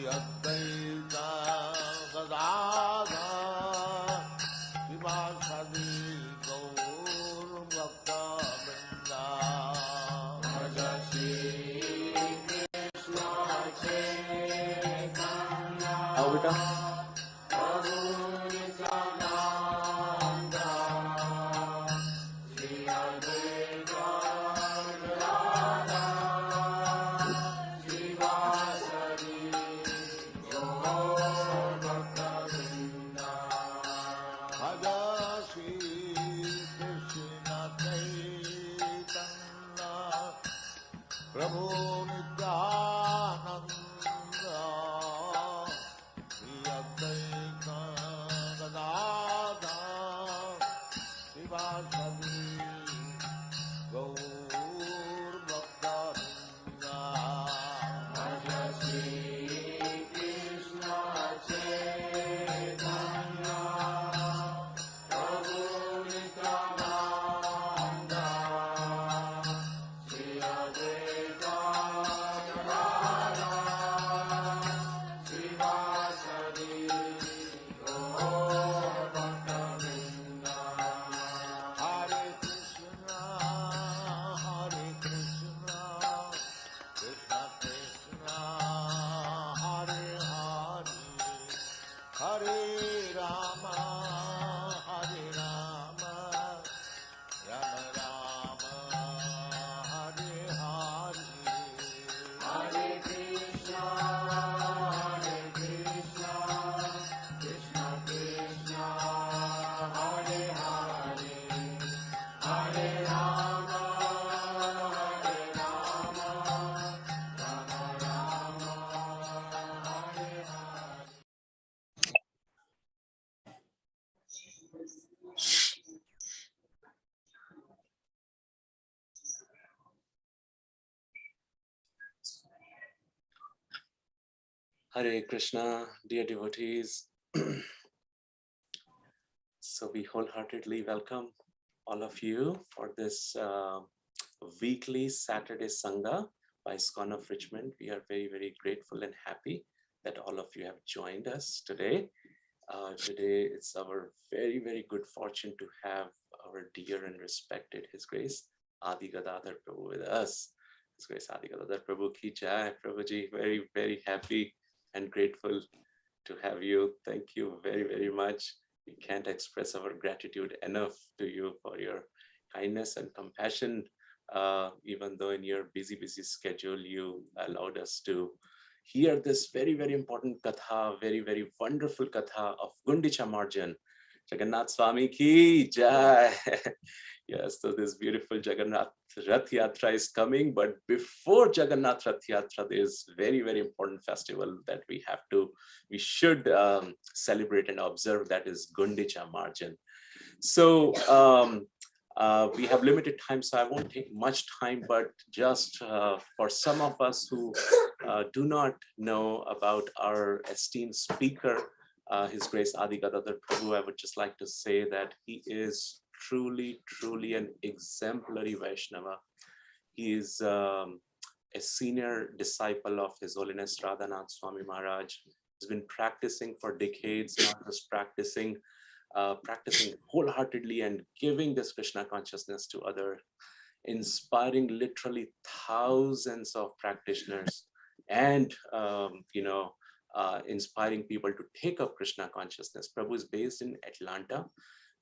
Advaita Gadadhara Sivasadi Gaur Bhakta Vrinda Bhaja Shri Krishna Chaitanya Prabhu Nityananda Shri Advaita Gadadhara Sivasadi Gaur Bhakta Vrinda Bhaja Shri Krishna Chaitanya Prabhu Nityananda Shri Advaita Gadadhara Sivasadi Gaur Bhakta Vrinda Bhaja Shri Krishna Chaitanya Prabhu Nityananda Shri Advaita Gadadhara Sivasadi Gaur Bhakta Vrinda Hare Krishna Krishna Krishna Hare Hare Hare Rama Rama Rama Hare Hare Hare Krishna Krishna Krishna Hare Hare Hare Rama Rama Rama Hare Hare. Hare Krishna, dear devotees. So we wholeheartedly welcome all of you for this weekly Saturday Sangha by ISKCON of Richmond. We are very, very grateful and happy that all of you have joined us today. Today it's our very, very good fortune to have our dear and respected His Grace Adi Gadadhara Prabhu with us. His Grace Adi Gadadhara Prabhu ki jai. Prabhuji, very, very happy and grateful to have you. Thank you very, very much. We can't express our gratitude enough to you for your kindness and compassion. Even though in your busy schedule, you allowed us to hear this very, very important katha, very, very wonderful katha of Gundicha Marjan. Jagannath Swami ki jai. Yes, so this beautiful Jagannath Rath Yatra is coming, but before Jagannath Rath Yatra, there is very, very important festival that we should celebrate and observe, that is Gundicha Marjan. So we have limited time, so I won't take much time, but just for some of us who do not know about our esteemed speaker, His Grace Adi Gadadhara Prabhu, I would just like to say that he is truly an exemplary Vaishnava. He is a senior disciple of His Holiness Radhanath Swami Maharaj. He's been practicing for decades, not just practicing wholeheartedly and giving this Krishna consciousness to others, inspiring literally thousands of practitioners and inspiring people to take up Krishna consciousness. Prabhu is based in Atlanta.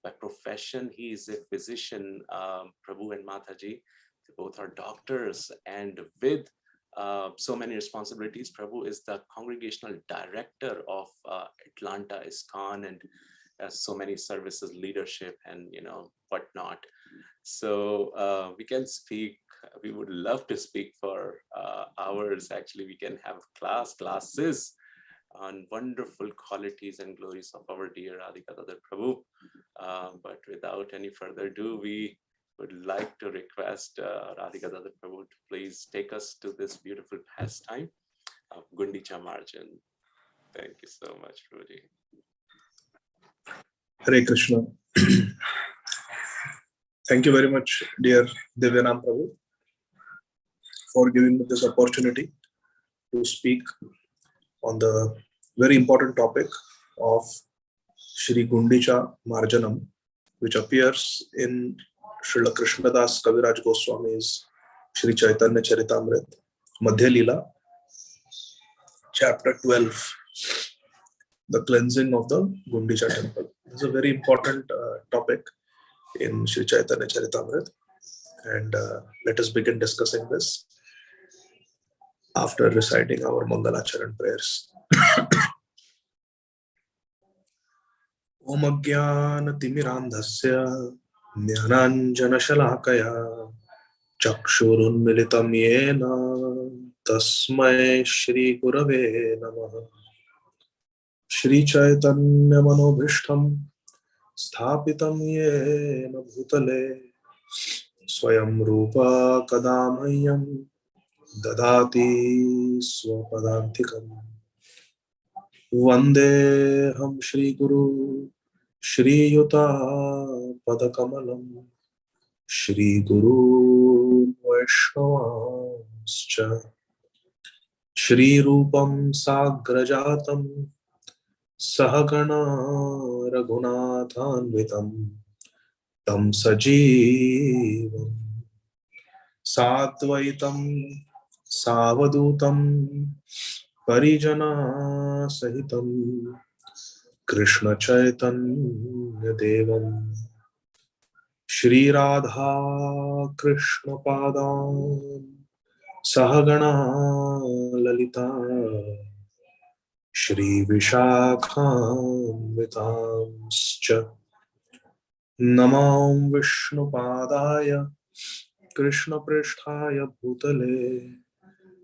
By profession, he is a physician. Prabhu and Mataji, they both are doctors, and with so many responsibilities, Prabhu is the congregational director of Atlanta ISKCON, and so many services, leadership, and whatnot. So we can speak. We would love to speak for hours. Actually, we can have classes on wonderful qualities and glories of our dear Adi Gadadhara Prabhu. But without any further ado, we would like to request Adi Gadadhara Prabhu to please take us to this beautiful pastime of Gundicha Marjan. Thank you so much, Prabhuji. Hare Krishna. Thank you very much, dear Divyanam Prabhu, for giving me this opportunity to speak on the very important topic of Shri Gundicha Marjanam, which appears in Srila Krishnadas Kaviraj Goswami's Shri Chaitanya Charitamrita, Madhya Leela, chapter 12, the cleansing of the Gundicha temple. This is a very important topic in Shri Chaitanya Charitamrita, and let us begin discussing this after reciting our Mangalacharan prayers. Om Ajnana-timirandhasya Jnananjana-shalakaya Chakshurunmilitam yena Tasmai Shri Gurave Namaha. Shri Chaitanya Manobhishtam Sthapitam yena bhutale Swayam Rupa Kadamayyam Dadati Swapadantikam. Vandeham Shri Guru Shri Yuta Padakamalam Shri Guru Vaishnavascha Shri Rupam Sagrajatam Sahagana Raghunathanvitam Tam Sajeevam Satvaitam Savadutam Parijana Sahitam Krishna Chaitanya Devam Shri Radha Krishna Padam Sahagana Lalita Shri Vishakhamritamscha Namam Vishnu Padaya Krishna Pristhaya Bhutale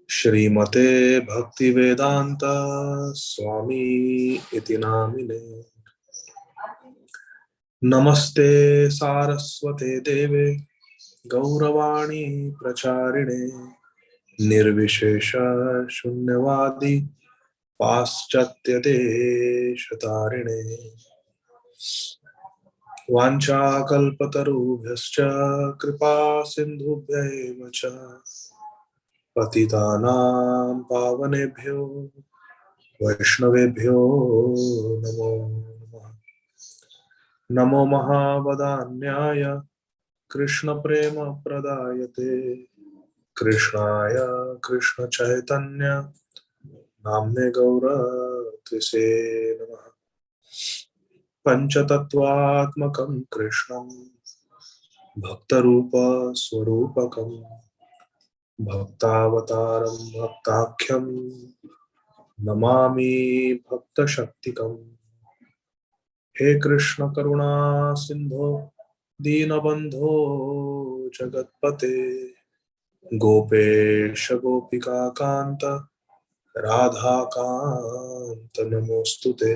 Shri Mate Bhakti Vedanta Swami Iti Namine. Namaste Saraswate Deve Gauravani Pracharine Nirvishesha Shunyavadi Paschatya Deshatarine Vancha Kalpatarubhyascha Kripa Sindhubhya Cha Patitanam Pavanebhyo Vaishnavebhyo Namo Namaha. Namo Mahavadanyaya Krishna Prema Pradayate Krishnaya Krishna Chaitanya Namne Gaura Tvise Namaha. Panchatattvatmakam Krishnam Bhaktarupa Swarupakam Bhaktavataram Bhaktakyam Namami Bhakta Shaktikam. He Krishna Karuna Sindho Dinabandho Jagatpate Gopesha Gopika Kanta Radha Kanta Namostute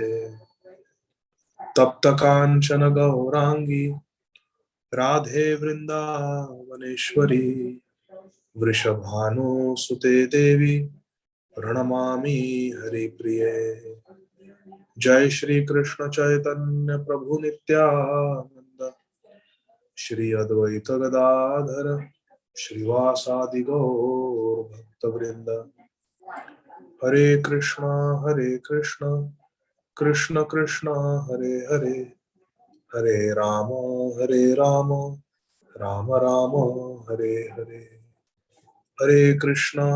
Tapta Kanchana Gaurangi Radhe Vrindavaneshwari Vrishabhanu Sute Devi Pranamami Hari Priye. Jai Shri Krishna Chaitanya Prabhu Nityananda Shri Advaita Gadadhara Shrivasadi Gaur Bhaktavrinda. Hare Krishna Krishna Krishna Hare Hare Hare Rama Rama Rama Hare Hare. Hare Krishna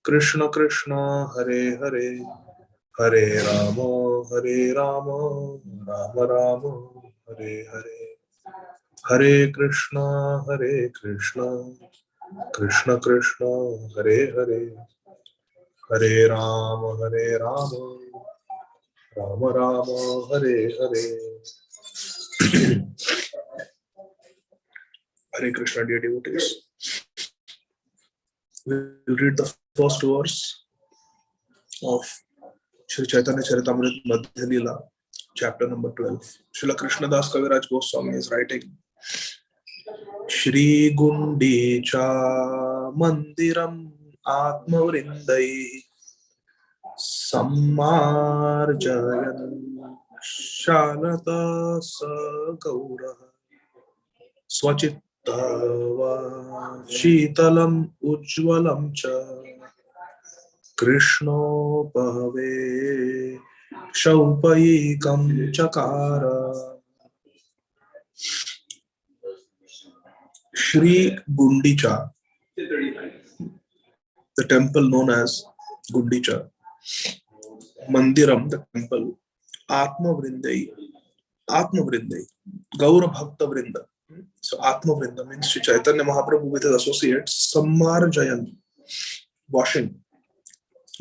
Krishna Krishna Hare Hare Hare Rama Rama Rama Hare Hare. Hare Krishna Krishna Krishna Hare Hare Hare Rama Rama Rama Hare Hare. Hare Krishna, dear devotees. We'll read the first verse of Shri Chaitanya Charitamrita Madhya Leela, chapter number 12. Srila Krishnadas Kaviraj Goswami is writing, Shri Gundicha Mandiram Atmavrindai Sammarjayan Shalata Sagaura Swachittava Shitalam Ujvalam Cha Krishno Pahave Shaupayikam Chakara. Shri Gundicha, the temple known as Gundicha, Mandiram, the temple, Atma Vrindai, Gaura Bhakta Vrinda. So Atma Vrinda means Sri Chaitanya Mahaprabhu with his associates, Sammarjayan, washing.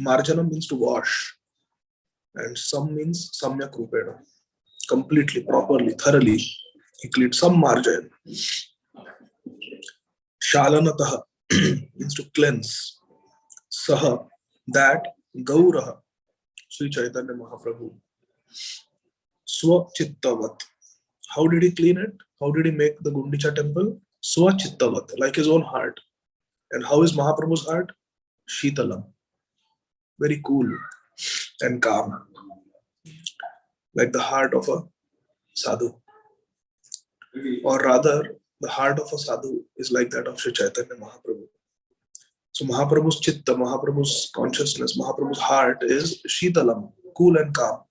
Marjanam means to wash, and Sam means Samyak Rupena, completely, properly, thoroughly. He cleaned Sammarjayan. Shalanataha means to cleanse. Saha, that, Gauraha, Sri Chaitanya Mahaprabhu. Swachittavat. How did he clean it? How did he make the Gundicha temple? Swachittavat, like his own heart. And how is Mahaprabhu's heart? Shitalam, very cool and calm, like the heart of a sadhu. Or rather, the heart of a sadhu is like that of Sri Chaitanya Mahaprabhu. So Mahaprabhu's chitta, Mahaprabhu's consciousness, Mahaprabhu's heart is Shitalam, cool and calm,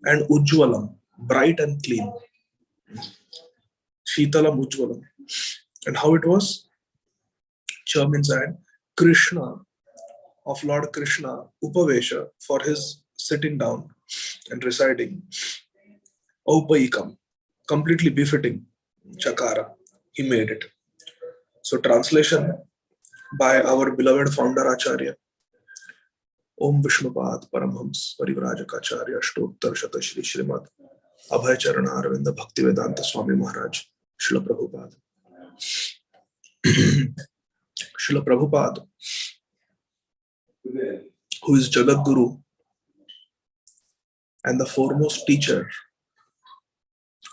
and Ujwalam, bright and clean. Shitalam Ujwalam. And how it was? Cha means and Krishna, of Lord Krishna, Upavesha, for his sitting down and reciting. Aupayikam, completely befitting. Chakara, he made it. So translation by our beloved founder Acharya. Om Vishnupad Paramhams Parivrajaka Ashtottar Shata Shri Srimad Abhay Charana Arvinda Bhaktivedanta Swami Maharaj Srila Prabhupada. Srila Prabhupada, who is Jagat Guru and the foremost teacher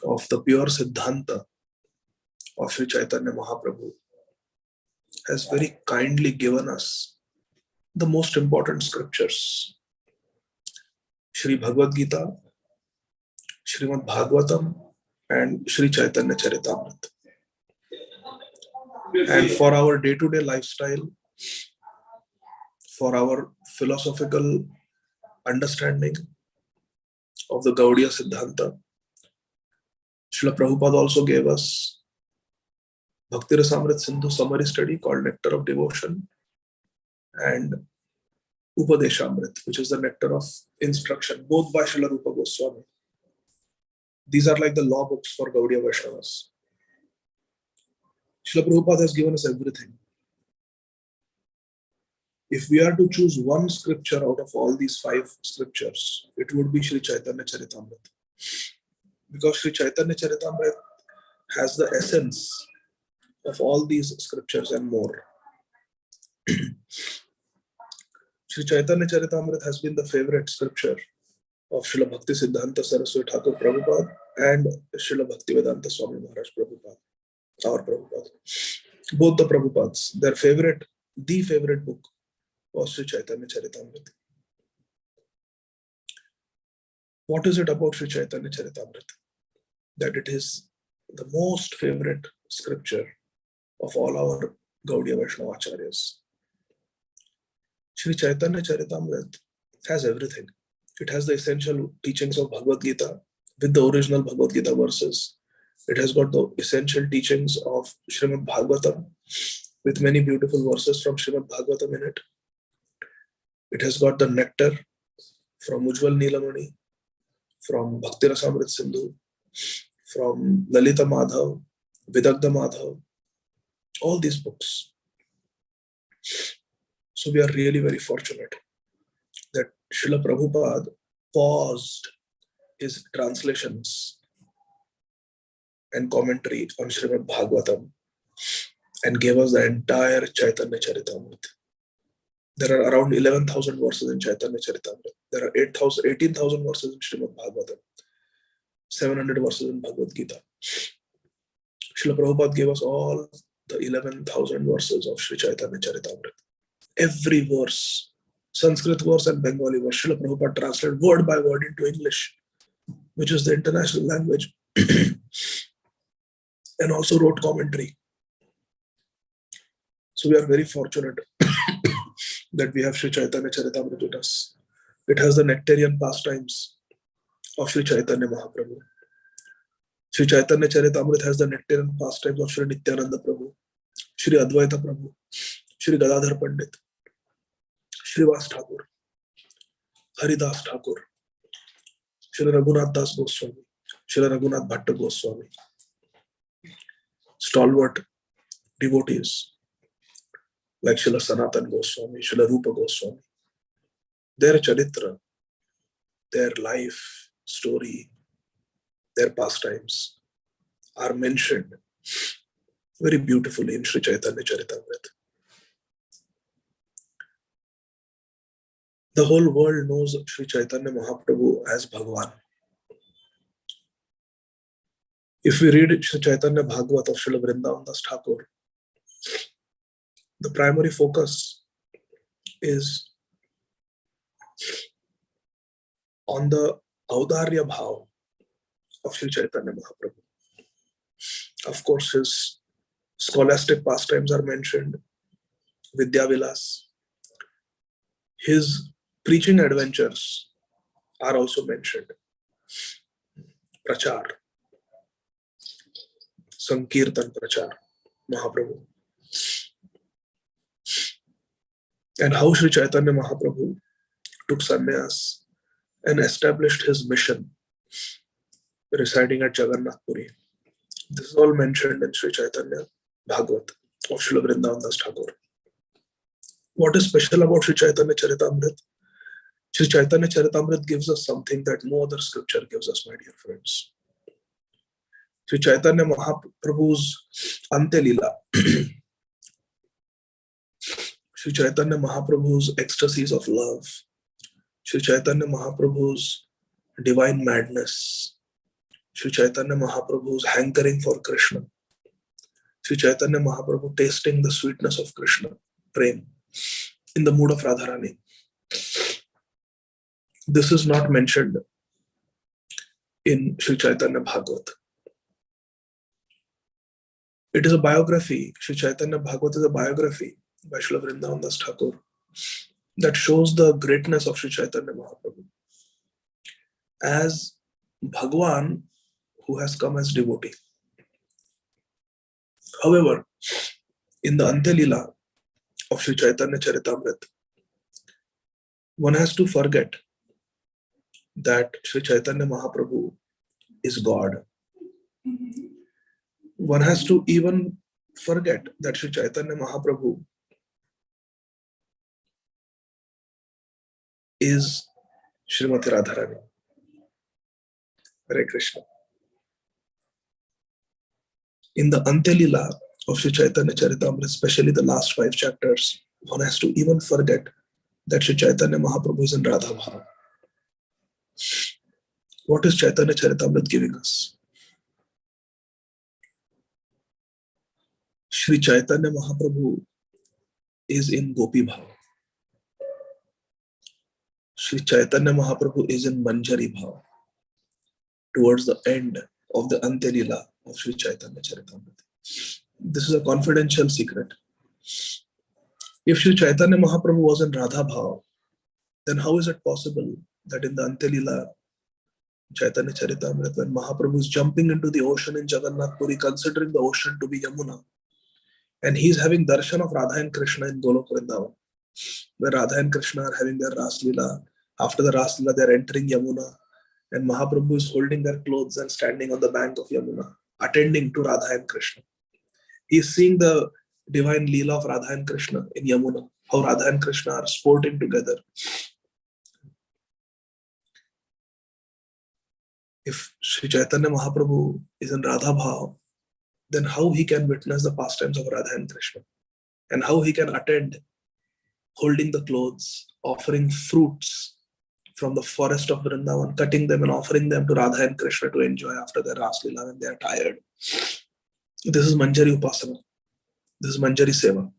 of the pure Siddhanta of Sri Chaitanya Mahaprabhu, has very kindly given us the most important scriptures. Shri Bhagavad Gita, Srimad Bhagavatam, and Sri Chaitanya Charitamrita. And for our day-to-day lifestyle, for our philosophical understanding of the Gaudiya Siddhanta, Srila Prabhupada also gave us Bhakti Rasamrit Sindhu summary study called Nectar of Devotion and Upadeshamrit, which is the nectar of instruction, both by Srila Rupa Goswami. These are like the law books for Gaudiya Vaishnavas. Srila Prabhupada has given us everything. If we are to choose one scripture out of all these 5 scriptures, it would be Sri Chaitanya Charitamrita. Because Sri Chaitanya Charitamrita has the essence of all these scriptures and more. Sri Chaitanya Charitamrita has been the favorite scripture of Srila Bhakti Siddhanta Saraswati Thakur Prabhupada and Srila Bhaktivedanta Swami Maharaj Prabhupada, our Prabhupada. Both the Prabhupads, the favorite book was Sri Chaitanya Charitamrita. What is it about Sri Chaitanya Charitamrita? That it is the most favorite scripture of all our Gaudiya Vaishnava Acharyas. Sri Chaitanya Charitamrita has everything. It has the essential teachings of Bhagavad Gita with the original Bhagavad Gita verses. It has got the essential teachings of Srimad Bhagavatam with many beautiful verses from Srimad Bhagavatam in it. It has got the nectar from Ujjwal Nilamani, from Bhakti Rasamrit Sindhu, from Lalita Madhav, Vidagdha Madhav, all these books. So we are really very fortunate that Srila Prabhupada paused his translations and commentary on Srimad Bhagavatam and gave us the entire Chaitanya Charitamrita. There are around 11,000 verses in Chaitanya Charitamrita. There are 18,000 verses in Srimad Bhagavatam, 700 verses in Bhagavad Gita. Srila Prabhupada gave us all the 11,000 verses of Sri Chaitanya Charitamrita. Every verse, Sanskrit verse and Bengali verse, Srila Prabhupada translated word by word into English, which is the international language, and also wrote commentary. So we are very fortunate that we have Sri Chaitanya Charitamrita with us. It has the nectarian pastimes of Sri Chaitanya Mahaprabhu. Sri Chaitanya Charitamrita has the nectarian pastimes of Sri Nityananda Prabhu, Sri Advaita Prabhu, Sri Gadadhara Pandit, Srivas Thakur, Haridas Thakur, Sri Raghunath Das Goswami, Sri Raghunath Bhatta Goswami, stalwart devotees like Srila Sanatan Goswami, Srila Rupa Goswami. Their charitra, their life story, their pastimes are mentioned very beautifully in Sri Chaitanya Charitamrita. The whole world knows Sri Chaitanya Mahaprabhu as Bhagwan. If we read Sri Chaitanya Bhagavat of Srila Vrindavan Das Thakur, the primary focus is on the Audarya Bhav of Sri Chaitanya Mahaprabhu. Of course, his scholastic pastimes are mentioned, Vidya Vilas. His preaching adventures are also mentioned, Prachar, Sankirtan Prachar, Mahaprabhu. And how Sri Chaitanya Mahaprabhu took sannyas and established his mission residing at Jagannath Puri. This is all mentioned in Sri Chaitanya Bhagavat of Srila Vrindavan Das Thakur. What is special about Sri Chaitanya Charitamrita? Sri Chaitanya Charitamrita gives us something that no other scripture gives us, my dear friends. Sri Chaitanya Mahaprabhu's Ante Leela, Sri Chaitanya Mahaprabhu's ecstasies of love, Sri Chaitanya Mahaprabhu's divine madness, Sri Chaitanya Mahaprabhu's hankering for Krishna, Sri Chaitanya Mahaprabhu tasting the sweetness of Krishna, prem, in the mood of Radharani. This is not mentioned in Sri Chaitanya Bhagavat. It is a biography. Sri Chaitanya Bhagavat is a biography by Srila Vrindavan Das Thakur that shows the greatness of Sri Chaitanya Mahaprabhu as Bhagwan who has come as devotee. However, in the Ante Leela of Sri Chaitanya Charitamrita, one has to forget that Sri Chaitanya Mahaprabhu is God. One has to even forget that Sri Chaitanya Mahaprabhu is Srimati Radharani. Hare Krishna. In the Ante Leela of Sri Chaitanya Charitamrita, especially the last 5 chapters, one has to even forget that Sri Chaitanya Mahaprabhu is in Radha Bhav. What is Chaitanya Charitamrita giving us? Sri Chaitanya Mahaprabhu is in Gopi Bhav. Sri Chaitanya Mahaprabhu is in Manjari Bhav towards the end of the Ante Leela of Sri Chaitanya Charitamrita. This is a confidential secret. If Sri Chaitanya Mahaprabhu was in Radha Bhav, then how is it possible that in the Ante Leela Chaitanya Charitamrita, when Mahaprabhu is jumping into the ocean in Jagannath Puri, considering the ocean to be Yamuna, and he is having darshan of Radha and Krishna in Golok Vrindavan, where Radha and Krishna are having their Ras Leela. After the Ras Leela, they are entering Yamuna, and Mahaprabhu is holding their clothes and standing on the bank of Yamuna, attending to Radha and Krishna. He is seeing the divine Leela of Radha and Krishna in Yamuna, how Radha and Krishna are sporting together. If Sri Chaitanya Mahaprabhu is in Radha Bhav, then how he can witness the pastimes of Radha and Krishna? And how he can attend, holding the clothes, offering fruits from the forest of Vrindavan, cutting them and offering them to Radha and Krishna to enjoy after their Ras Leela when they are tired. This is Manjari Upasana. This is Manjari Seva.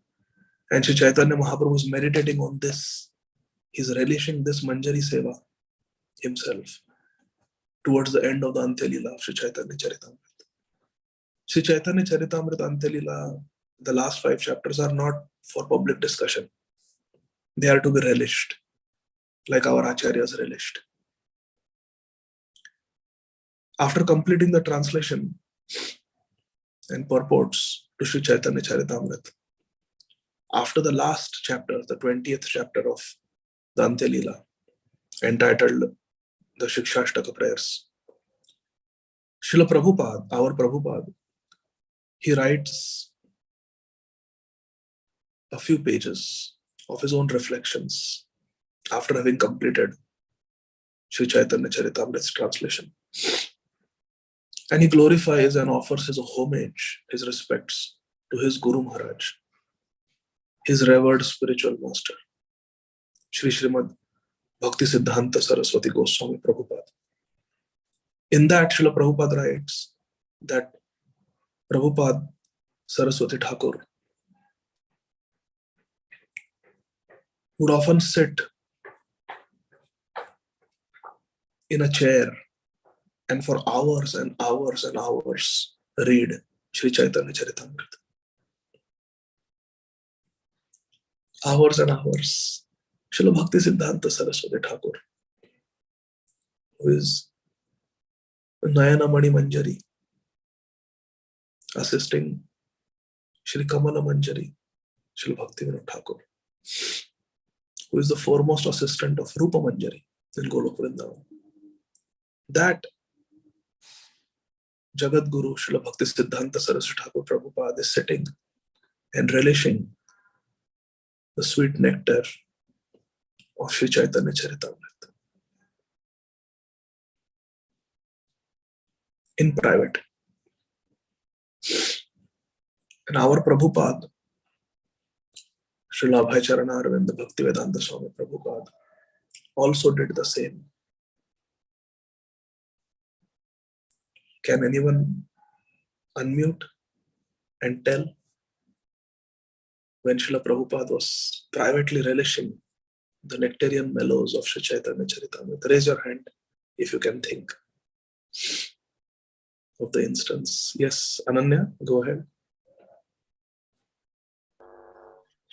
And Sri Chaitanya Mahaprabhu is meditating on this. He's relishing this Manjari Seva himself towards the end of the Ante Leela of Sri Chaitanya Charitamrita. Sri Chaitanya Charitamrita Ante Leela, the last 5 chapters are not for public discussion. They are to be relished, like our acharyas relished. After completing the translation and purports to Sri Chaitanya Charitamrita, after the last chapter, the 20th chapter of the Antya Leela, entitled the Shikshashtaka prayers, Srila Prabhupada, our Prabhupada, he writes a few pages of his own reflections after having completed Sri Chaitanya Charitamrita's translation. And he glorifies and offers his homage, his respects to his Guru Maharaj, his revered spiritual master, Sri Srimad Bhakti Siddhanta Saraswati Goswami Prabhupada. In that, Srila Prabhupada writes that Prabhupada Saraswati Thakur would often sit in a chair and for hours and hours and hours read Sri Chaitanya Charitamrita. Hours and hours. Srila Bhakti Siddhanta Saraswati Thakur, who is Nayana Mani Manjari, assisting Sri Kamala Manjari, Srila Bhakti Vinod Thakur, who is the foremost assistant of Rupa Manjari in Golok Vrindavan. That Jagat Guru Srila Bhakti Siddhanta Saraswati Thakur Prabhupada is sitting and relishing the sweet nectar of Sri Chaitanya Charitamrita in private. And our Prabhupada, Srila Abhayacharana Arvinda Bhaktivedanta Swami Prabhupada, also did the same. Can anyone unmute and tell when Srila Prabhupada was privately relishing the nectarian mellows of Sri Chaitanya Charitamrita? Raise your hand if you can think of the instance. Yes, Ananya, go ahead.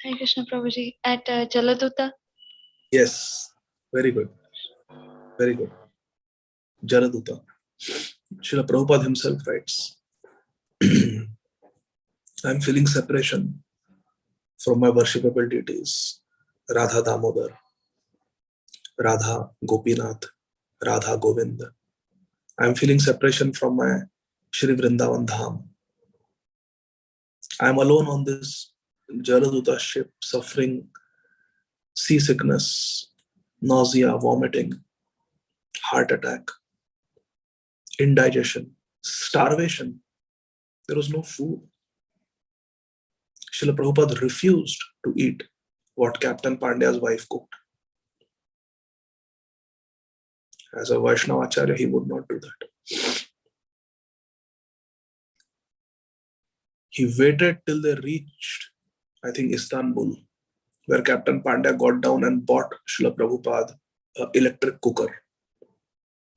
Hare Krishna Prabhuji. At Jaladuta. Yes, very good. Very good. Jaladuta. Srila Prabhupada himself writes, I'm feeling separation from my worshipable deities, Radha Damodar, Radha Gopinath, Radha Govind. I'm feeling separation from my Shri Vrindavan Dham. I'm alone on this Jaladuta ship, suffering seasickness, nausea, vomiting, heart attack, indigestion, starvation. There was no food. Srila Prabhupada refused to eat what Captain Pandya's wife cooked. As a Vaishnava Acharya, he would not do that. He waited till they reached, I think, Istanbul, where Captain Pandya got down and bought Srila Prabhupada an electric cooker.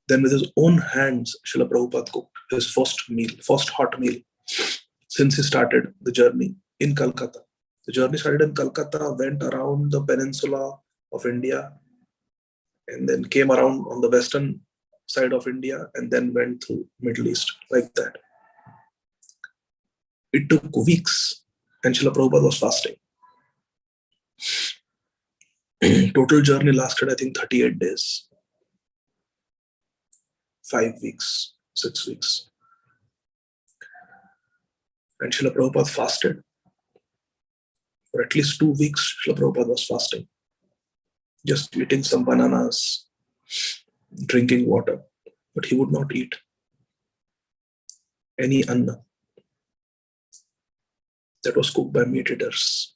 Then with his own hands, Srila Prabhupada cooked his first hot meal, since he started the journey in Calcutta. The journey started in Calcutta, went around the peninsula of India, and then came around on the western side of India, and then went through Middle East, like that. It took weeks, and Srila Prabhupada was fasting. Total journey lasted, I think, 38 days. 5 weeks, 6 weeks. And Srila Prabhupada fasted. For at least 2 weeks, Srila Prabhupada was fasting. Just eating some bananas, drinking water. But he would not eat any anna that was cooked by meat eaters.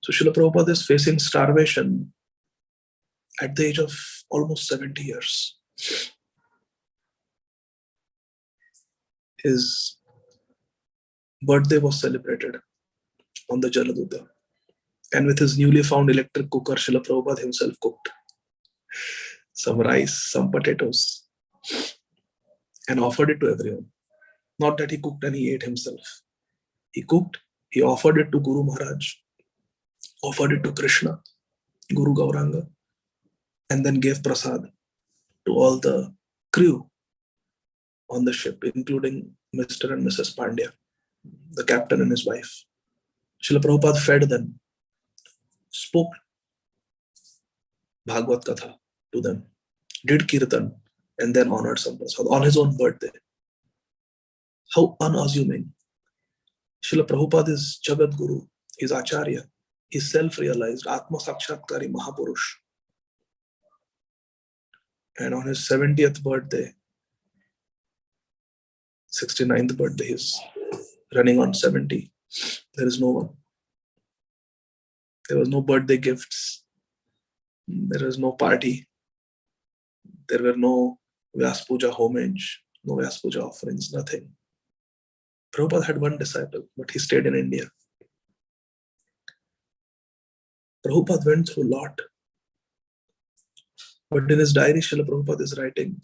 So Srila Prabhupada is facing starvation at the age of almost 70 years. His birthday was celebrated on the Jaladuta. And with his newly found electric cooker, Srila Prabhupada himself cooked some rice, some potatoes, and offered it to everyone. Not that he cooked and he ate himself. He cooked, he offered it to Guru Maharaj. offered it to Krishna, Guru Gauranga, and then gave prasad to all the crew on the ship, including Mr. and Mrs. Pandya, the captain and his wife. Srila Prabhupada fed them, spoke Bhagavad Katha to them, did kirtan, and then honored some prasad on his own birthday. How unassuming. Srila Prabhupada is Jagat Guru, his Acharya, he's self-realized, Atma Sakshatkari Mahapurush. And on his 70th birthday, 69th birthday, he's running on 70. There is no one. There was no birthday gifts. There was no party. There were no Vyas Puja homage, no Vyas Puja offerings, nothing. Prabhupada had one disciple, but he stayed in India. Prabhupada went through a lot. But in his diary, Srila Prabhupada is writing,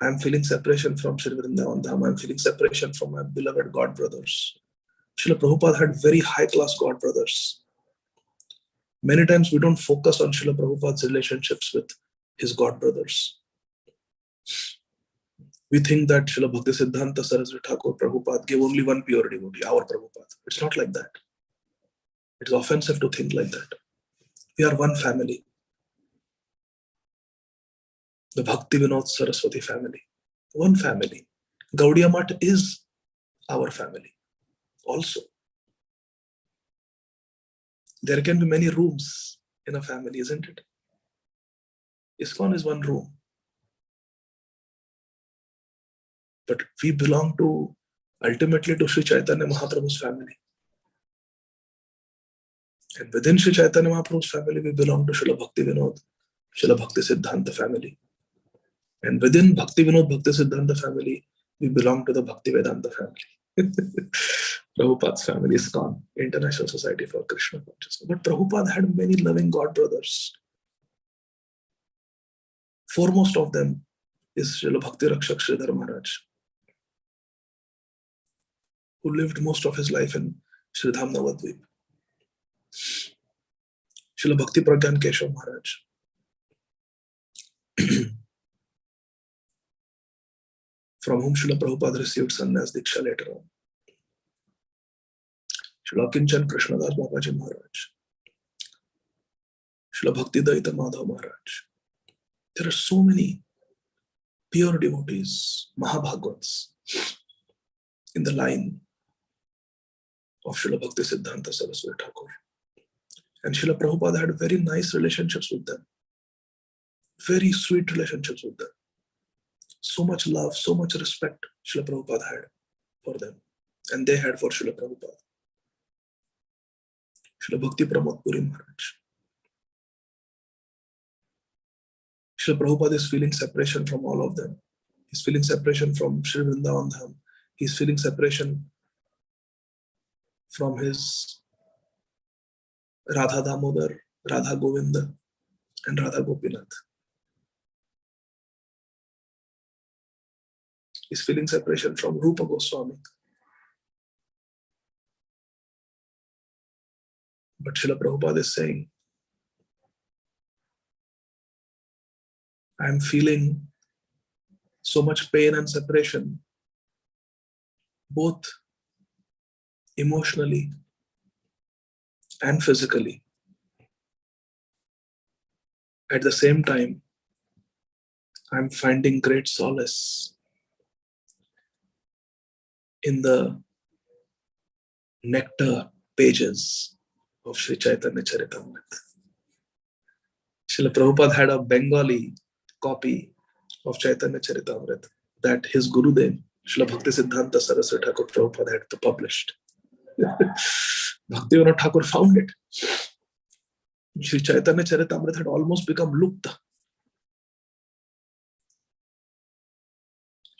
I am feeling separation from Shri Vrindavan Dham. I am feeling separation from my beloved God brothers. Srila Prabhupada had very high-class God brothers. Many times we don't focus on Srila Prabhupada's relationships with his God brothers. We think that Srila Bhakti Siddhanta Saraswati Thakur Prabhupada gave only one pure devotee, our Prabhupada. It's not like that. It's offensive to think like that. We are one family. The Bhakti Vinod Saraswati family. One family. Gaudiya Math is our family also. There can be many rooms in a family, isn't it? ISKCON is one room. But we belong to, ultimately, to Sri Chaitanya Mahaprabhu's family. And within Sri Chaitanya Mahaprabhu's family, we belong to Srila Bhakti Vinod, Srila Bhakti Siddhanta family. And within Bhakti Vinod Bhakti Siddhanta family, we belong to the Bhakti Vedanta family. Prabhupada's family is ISKCON, International Society for Krishna Consciousness. But Prabhupada had many loving God brothers. Foremost of them is Srila Bhakti Rakshak Sridhar Maharaj, who lived most of his life in Sridham Navadvip. Srila Bhakti Pragyan Keshav Maharaj, from whom Srila Prabhupada received sannyas Diksha later on. Srila Kinchan Krishnadas Babaji Maharaj, Srila Bhakti Daita Madhav Maharaj. There are so many pure devotees, Mahabhagavats, in the line of Srila Bhakti Siddhanta Saraswati Thakur. And Srila Prabhupada had very nice relationships with them. Very sweet relationships with them. So much love, so much respect Srila Prabhupada had for them. And they had for Srila Prabhupada. Srila Bhakti Pramod Puri Maharaj. Srila Prabhupada is feeling separation from all of them. He's feeling separation from Shri Vrindavan Dham. He's feeling separation from his Radha Damodar, Radha Govinda, and Radha Gopinath. He's feeling separation from Rupa Goswami. But Srila Prabhupada is saying, I am feeling so much pain and separation, both emotionally and physically. At the same time, I'm finding great solace in the nectar pages of Sri Chaitanya Charitamrita. Srila Prabhupada had a Bengali copy of Chaitanya Charitamrita that his Gurudev, Srila Bhakti Siddhanta Saraswati Thakur Prabhupada, had published. Bhakti Vinod Thakur found it. Sri Chaitanya Charitamrita had almost become Lupta.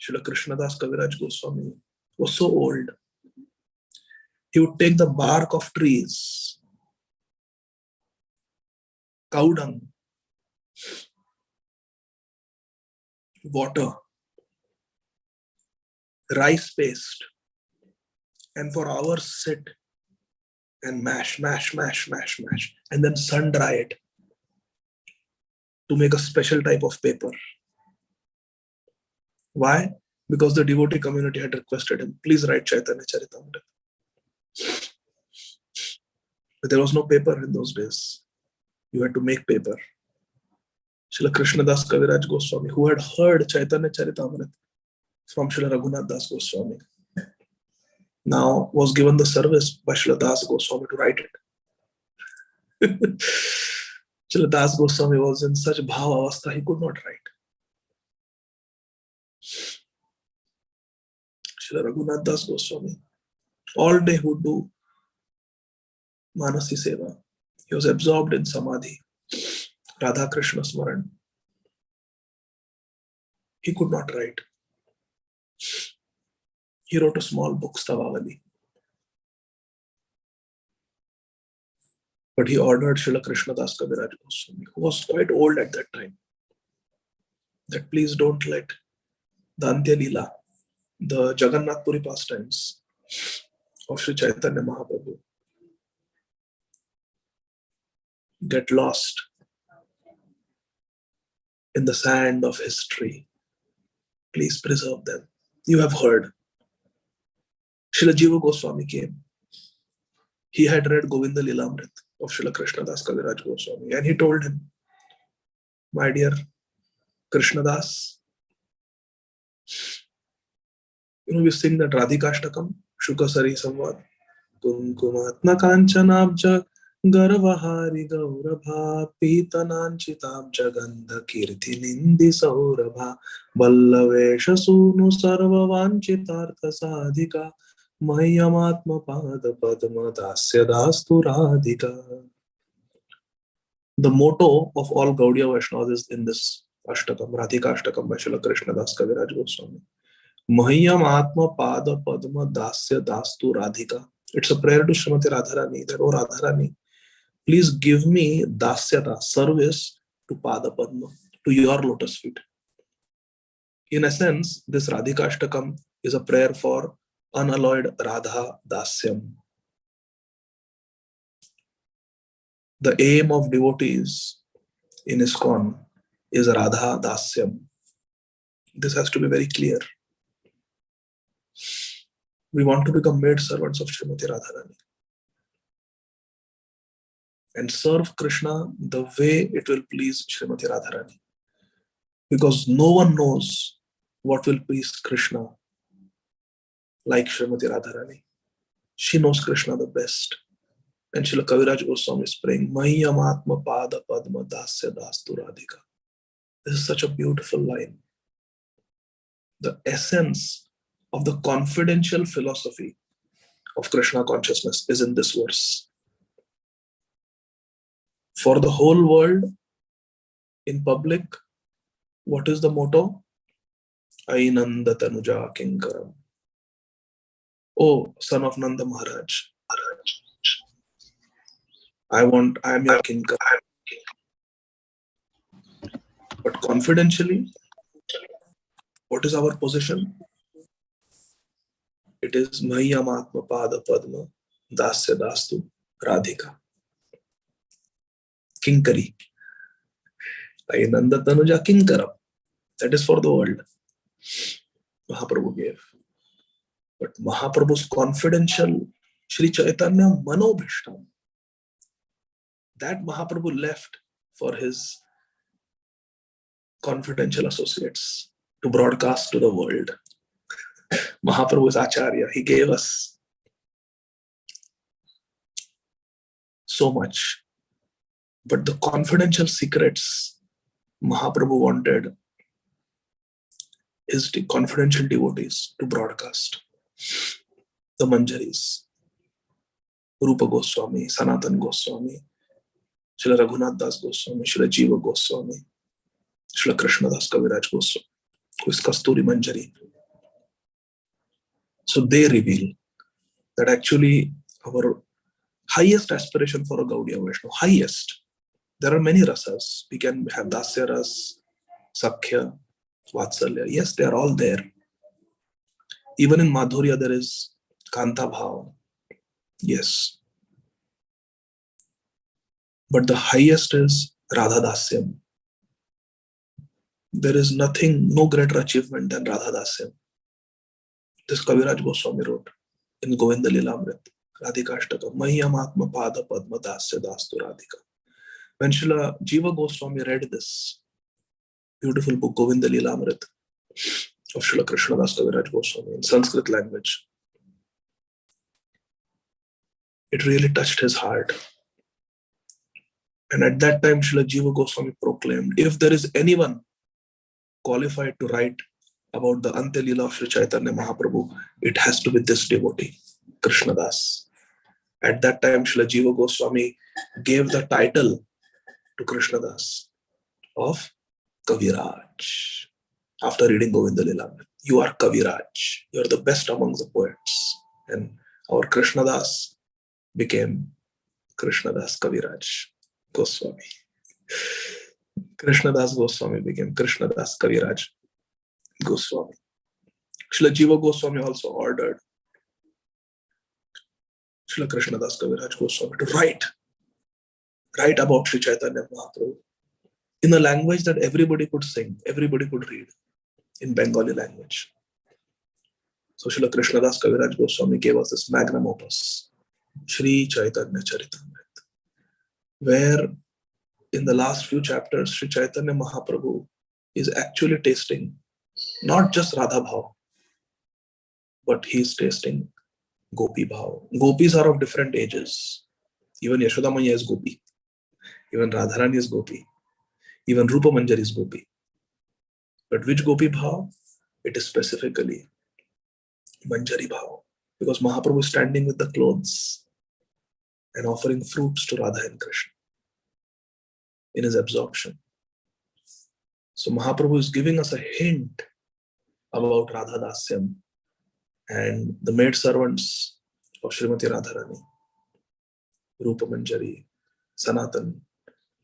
Srila Krishnadas Kaviraj Goswami was so old. He would take the bark of trees, cow dung, water, rice paste, and for hours sit and mash, and then sun dry it to make a special type of paper. Why? Because the devotee community had requested him, please write Chaitanya Charitamrita. But there was no paper in those days. You had to make paper. Srila Krishnadas Kaviraj Goswami, who had heard Chaitanya Charitamrita from Srila Raghunath Das Goswami, now was given the service by Srila Das Goswami to write it. Srila Das Goswami was in such bhava avastha, he could not write. Srila Raghunath Das Goswami, all day he would do Manasi Seva. He was absorbed in Samadhi, Radha Krishna Smaran. He could not write. He wrote a small book, Stavavali. But he ordered Srila Krishnadas Kaviraj Goswami, who was quite old at that time, that please don't let the Antya Leela, the Jagannath Puri pastimes of Sri Chaitanya Mahaprabhu, get lost in the sand of history. Please preserve them. You have heard. Srila Jiva Goswami came. He had read Govinda Lilamrit of Srila Krishnadas Kaviraj Goswami, and he told him, my dear Krishnadas, we sing that Radhikashtakam, Shukasari Samvad, Kumkumatna Kanchanabja, Garavahari Gaurabha, Pitananchitabja Gandha Kirti Nindi Saurabha, Ballavesha Sunu Sarva Vanchitartha Sadhika, Mayamatma Pada Padma Dasya Dastu Radhika. The motto of all Gaudiya Vaishnavas is in this Ashtakam, Radhika Ashtakam by Srila Krishnadas Kaviraj Goswami. Mahyam Atma Pada Padma Dasya Dastu Radhika. It's a prayer to Srimati Radharani that, oh Radharani, please give me Dasyata, service to Pada Padma, to your lotus feet. In essence, this Radhika Ashtakam is a prayer for unalloyed Radha Dasyam. The aim of devotees in ISKCON is Radha Dasyam. This has to be very clear. We want to become maid servants of Srimati Radharani and serve Krishna the way it will please Srimati Radharani. Because no one knows what will please Krishna like Srimati Radharani. She knows Krishna the best. And Srila Kaviraj Goswami is praying, Mahyam Atma Pada Padma Dasya Dastu Radhika. This is such a beautiful line. The essence of the confidential philosophy of Krishna consciousness is in this verse. For the whole world, in public, what is the motto? Ainanda Tanuja Kinkaram. Oh, son of Nanda Maharaj, I am your Kinkar. But confidentially, what is our position? It is Mahyam Atma Pada Padma Dasya Dastu Radhika. Kinkari. Ainanda Tanuja Kinkaram. That is for the world. Mahaprabhu gave. But Mahaprabhu's confidential Sri Chaitanya Manobhishtam, that Mahaprabhu left for his confidential associates to broadcast to the world. Mahaprabhu is Acharya. He gave us so much. But the confidential secrets Mahaprabhu wanted his confidential devotees to broadcast. The Manjaris, Rupa Goswami, Sanatan Goswami, Srila Raghunath Das Goswami, Srila Jiva Goswami, Srila Krishnadas Kaviraj Goswami, who is Kasturi Manjari. So they reveal that actually our highest aspiration for a Gaudiya Vaishnava, highest, there are many rasas. We can have Dasya Ras, Sakhya, Vatsalya. Yes, they are all there. Even in Madhurya there is Kanta Bhav. Yes. But the highest is Radha Dasyam. There is nothing, no greater achievement than Radha Dasyam. This Kaviraj Goswami wrote in Govinda Lilamrit, Radhikashtaka, Mahyam Atma Pada Padma Dasya Dastu Radhika. When Srila Jiva Goswami read this beautiful book, Govinda Lilamrit, of Srila Krishnadas Kaviraj Goswami in Sanskrit language, it really touched his heart. And at that time, Srila Jiva Goswami proclaimed, if there is anyone qualified to write about the Antya Leela of Sri Chaitanya Mahaprabhu, it has to be this devotee, Krishnadas. At that time, Srila Jiva Goswami gave the title to Krishnadas of Kaviraj. After reading Govinda Leela, you are Kaviraj. You are the best among the poets. And our Krishnadas became Krishnadas Kaviraj Goswami. Krishnadas Goswami became Krishnadas Kaviraj Goswami. Srila Jiva Goswami also ordered Srila Krishnadas Kaviraj Goswami to write about Sri Chaitanya Mahaprabhu in a language that everybody could sing, everybody could read, in Bengali language. So Srila Krishnadas Kaviraj Goswami gave us this magnum opus, Sri Chaitanya Charitamrita, where in the last few chapters, Sri Chaitanya Mahaprabhu is actually tasting not just Radha Bhav, but he is tasting Gopi Bhav. Gopis are of different ages. Even Yashoda Maya is Gopi. Even Radharani is Gopi. Even Rupa Manjari is Gopi. But which Gopi Bhav? It is specifically Manjari Bhav. Because Mahaprabhu is standing with the clothes and offering fruits to Radha and Krishna in his absorption. So Mahaprabhu is giving us a hint about Radha Dasyam and the maidservants of Srimati Radharani, Rupa Manjari, Sanatan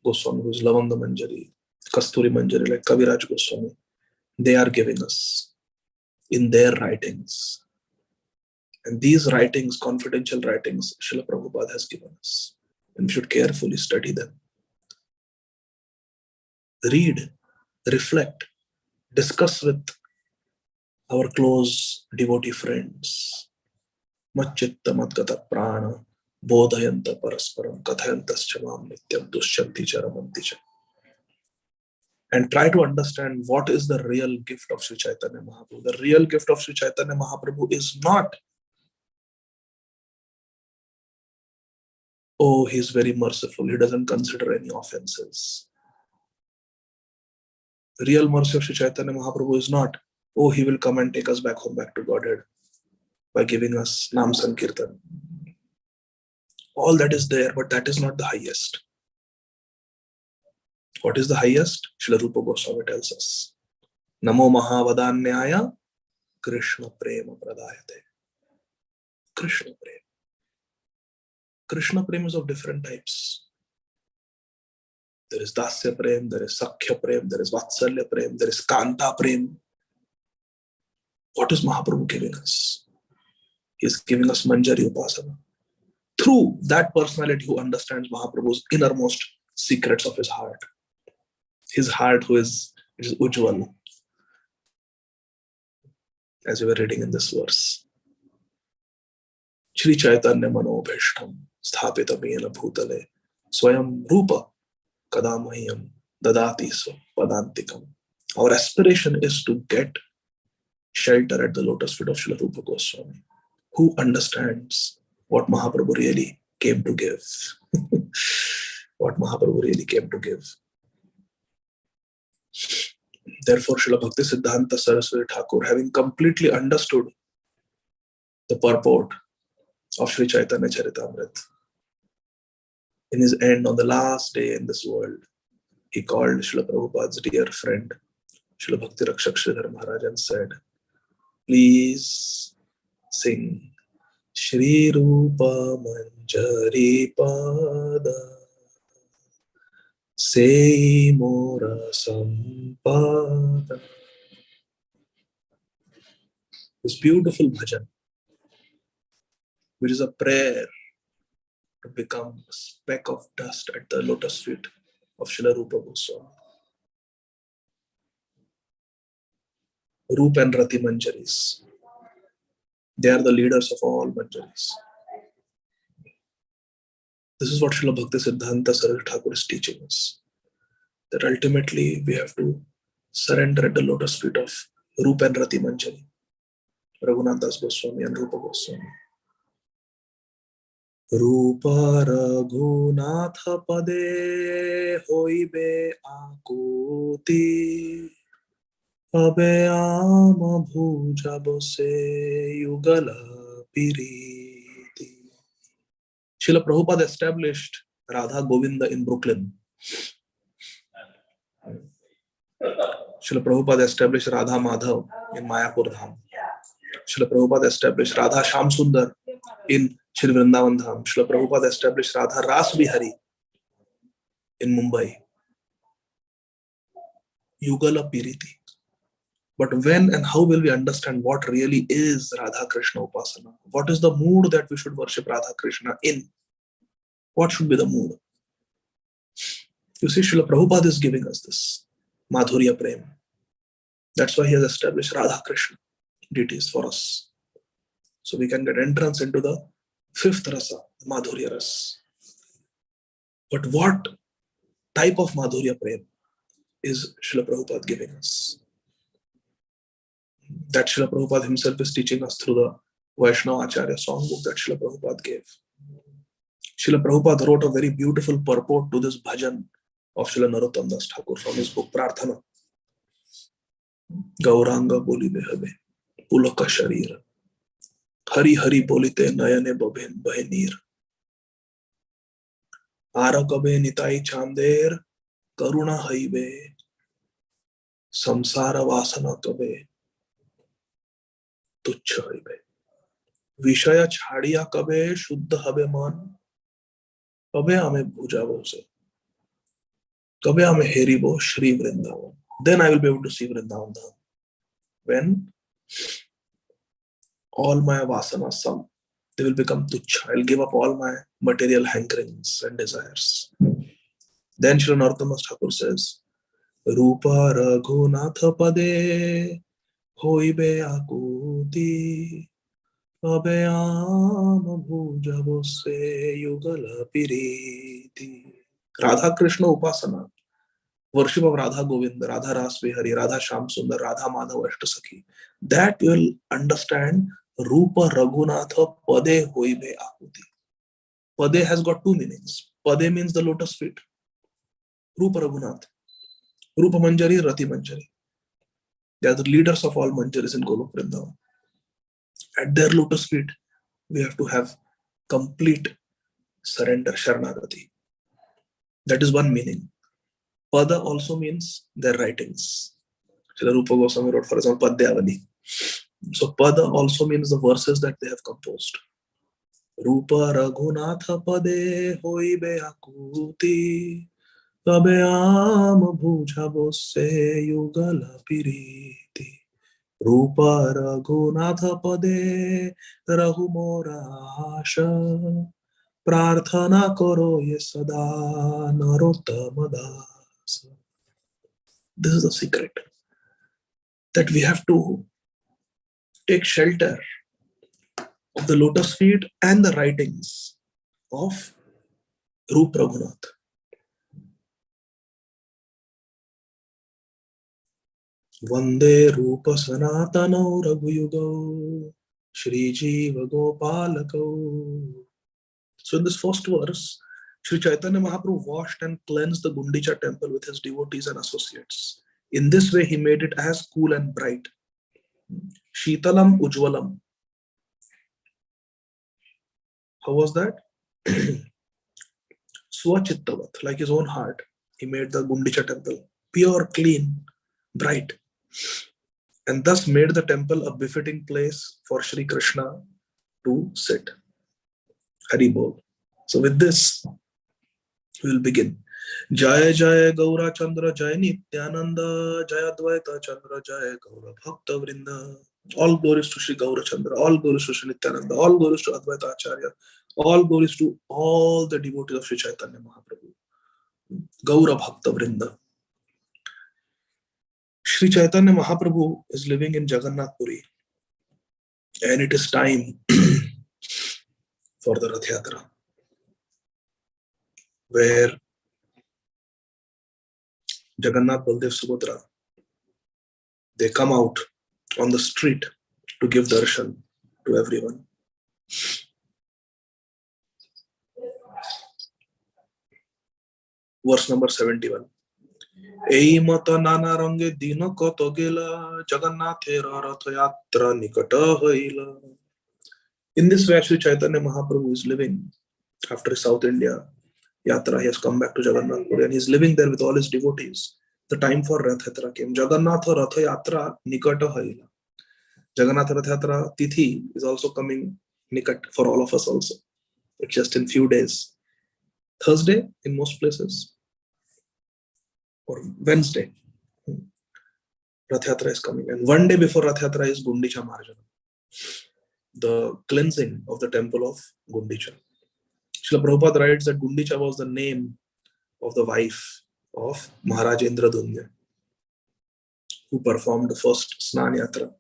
Goswami, who is Lavanga Manjari, Kasturi Manjari, like Kaviraj Goswami. They are giving us in their writings. And these writings, confidential writings, Srila Prabhupada has given us. And we should carefully study them. Read, reflect, discuss with our close devotee friends. Matchitta matgata prana, bodhayanta parasparam, kathayantascha mam nityam dushyanti charamanti cha. And try to understand what is the real gift of Sri Chaitanya Mahaprabhu. The real gift of Sri Chaitanya Mahaprabhu is not, oh, he's very merciful, he doesn't consider any offenses. The real mercy of Sri Chaitanya Mahaprabhu is not, oh, he will come and take us back home, back to Godhead by giving us Nam Sankirtan. All that is there, but that is not the highest. What is the highest? Srila Rupa Goswami tells us. Namo Mahavadanyaya Krishna Prema Pradayate. Krishna Prema. Krishna Prema is of different types. There is Dasya Prem, there is Sakhya Prem, there is Vatsalya Prem, there is Kanta Prem. What is Mahaprabhu giving us? He is giving us Manjari Upasana. Through that personality who understands Mahaprabhu's innermost secrets of his heart. His heart who is Ujjwal. As we were reading in this verse. Shri Chaitanya Manobhishtam Sthapita Mena Bhutale Swayam Rupa Kadamahyam Dadati Padantikam. Our aspiration is to get shelter at the lotus feet of Srila Rupa Goswami, who understands what Mahaprabhu really came to give. What Mahaprabhu really came to give. Therefore, Srila Bhakti Siddhanta Saraswati Thakur, having completely understood the purport of Sri Chaitanya Charitamrita, in his end, on the last day in this world, he called Srila Prabhupada's dear friend, Srila Bhakti Rakshak Sridhar Maharaj, and said, please sing Shri Rupa Manjari Pada Sei Mora Sampada. This beautiful bhajan, which is a prayer to become a speck of dust at the lotus feet of Srila Rupa Goswami. Rupa and Rati Manjaris. They are the leaders of all Manjaris. This is what Srila Bhakti Siddhanta Sarada Thakur is teaching us. That ultimately we have to surrender at the lotus feet of Rupa and Rati Manjari, Raghunath Das Goswami and Rupa Goswami. Rupa Raghunatha Pade Hoibe Akuti Abe Ama Bhuja Bose Yugala Piriti. Srila Prabhupada established Radha Govinda in Brooklyn. Srila Prabhupada established Radha Madhav in Mayapur Dham. Srila Prabhupada established Radha Sham Sundar in Shri Vrindavan Dham. Srila Prabhupada established Radha Ras Bihari in Mumbai. Yugala Piriti. But when and how will we understand what really is Radha Krishna Upasana? What is the mood that we should worship Radha Krishna in? What should be the mood? You see, Srila Prabhupada is giving us this Madhurya Prem. That's why he has established Radha Krishna deities for us. So we can get entrance into the fifth rasa, Madhurya Ras. But what type of Madhurya Prem is Srila Prabhupada giving us? That Srila Prabhupada himself is teaching us through the Vaishnava Acharya songbook that Srila Prabhupada gave. Srila Prabhupada wrote a very beautiful purport to this bhajan of Srila Narottam Das Thakur from his book Prarthana. Gauranga boli behabe, pulaka sharira, hari hari bolite nayane bahe neer. Ara kabe nitai chander, karuna haibe, samsara vasana kabe, तुच्छ हइबे विषय छाड़िया कबे शुद्ध हबे मन कबे हमें भुजाबो से कबे हमें हेरिबो Shri Vrindavan. Then I will be able to see Vrindavan Dham. When all my vasanas, some they will become tuchha. I will give up all my material hankerings and desires. Then Srila Narottam Das Thakur says, Rupa Raghunatha Pade Hoibe Akuti Abhayam Bhuja Bose Yugala Piriti. Radha Krishna Upasana, worship of Radha Govinda, Radha Ras Bihari, Radha Sham Sundar, Radha Madhav Ashtasakhi. That will understand Rupa Raghunatha Pade Hoibe Akuti. Pade has got two meanings. Pade means the lotus feet. Rupa Raghunath. Rupa Manjari, Rati Manjari. They are the leaders of all Manjaris in Golok Vrindavan. At their lotus feet, we have to have complete surrender, Sharanagati. That is one meaning. Pada also means their writings. Srila Rupa Goswami wrote, for example, Padyavali. So Pada also means the verses that they have composed. Rupa Raghunatha Pade Hoibe Akuti Kabeyam Bhuja Bose Yugala Piriti. Rupa Raghunatha Pade Rahumora Asha Prarthana Koro Ye Sada Narottama Das. This is the secret. That we have to take shelter of the lotus feet and the writings of Rupa Raghunath. Vande Rupa Sanatano Raghuyugo Shri Jiva Gopalako. So in this first verse, Sri Chaitanya Mahaprabhu washed and cleansed the Gundicha temple with his devotees and associates. In this way, he made it as cool and bright. Shitalam Ujwalam. How was that? Swachittavat, like his own heart. He made the Gundicha temple pure, clean, bright. And thus made the temple a befitting place for Sri Krishna to sit. Hari Bol. So with this, we will begin. Jaya Jaya Gaura Chandra Jaya Nityananda Jaya Dvaita Chandra Jaya Gaura Bhakta Vrinda. All glories to Sri Gaura Chandra, all glories to Sri Nityananda, all glories to Advaita Acharya, All glories to all the devotees of Sri Chaitanya Mahaprabhu. Gaura Bhakta Vrinda. Sri Chaitanya Mahaprabhu is living in Jagannath Puri, and it is time for the Rath Yatra, where Jagannath, Baldev, Subhadra, they come out on the street to give darshan to everyone. Verse number 71. Ei mata nana range dina koto gela Jagannatera Ratha Yatra nikata haila. In this way, Sri Chaitanya Mahaprabhu is living after South India Yatra. He has come back to Jagannath Puri and he is living there with all his devotees. The time for Rath Yatra came. Jagannatha Ratha Yatra nikata haila. Jagannath Rath Yatra Tithi is also coming nikat for all of us also. It's just in few days. Thursday in most places, or Wednesday. Rath Yatra is coming. And one day before Rath Yatra is Gundicha Marjan, the cleansing of the temple of Gundicha. Srila Prabhupada writes that Gundicha was the name of the wife of Maharaj Indradunya, who performed the first Snan Yatra.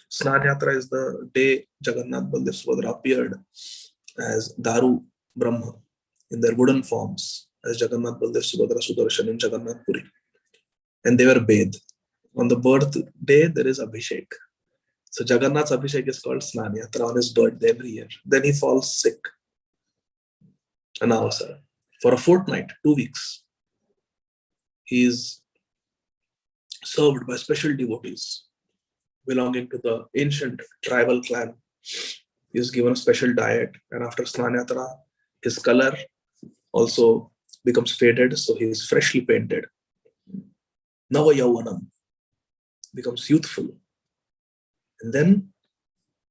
Snan Yatra is the day Jagannath Baldev Subhadra appeared as Daru Brahma in their wooden forms as Jagannath Baldev Subhadra Sudarshan in Jagannath Puri. And they were bathed. On the birthday, there is Abhishek. So Jagannath's Abhishek is called Snan Yatra on his birthday every year. Then he falls sick. Anavasara. For a fortnight, 2 weeks, he is served by special devotees belonging to the ancient tribal clan. He is given a special diet, and after Snan Yatra, his color also becomes faded, so he is freshly painted. Nava Yauvanam becomes youthful. And then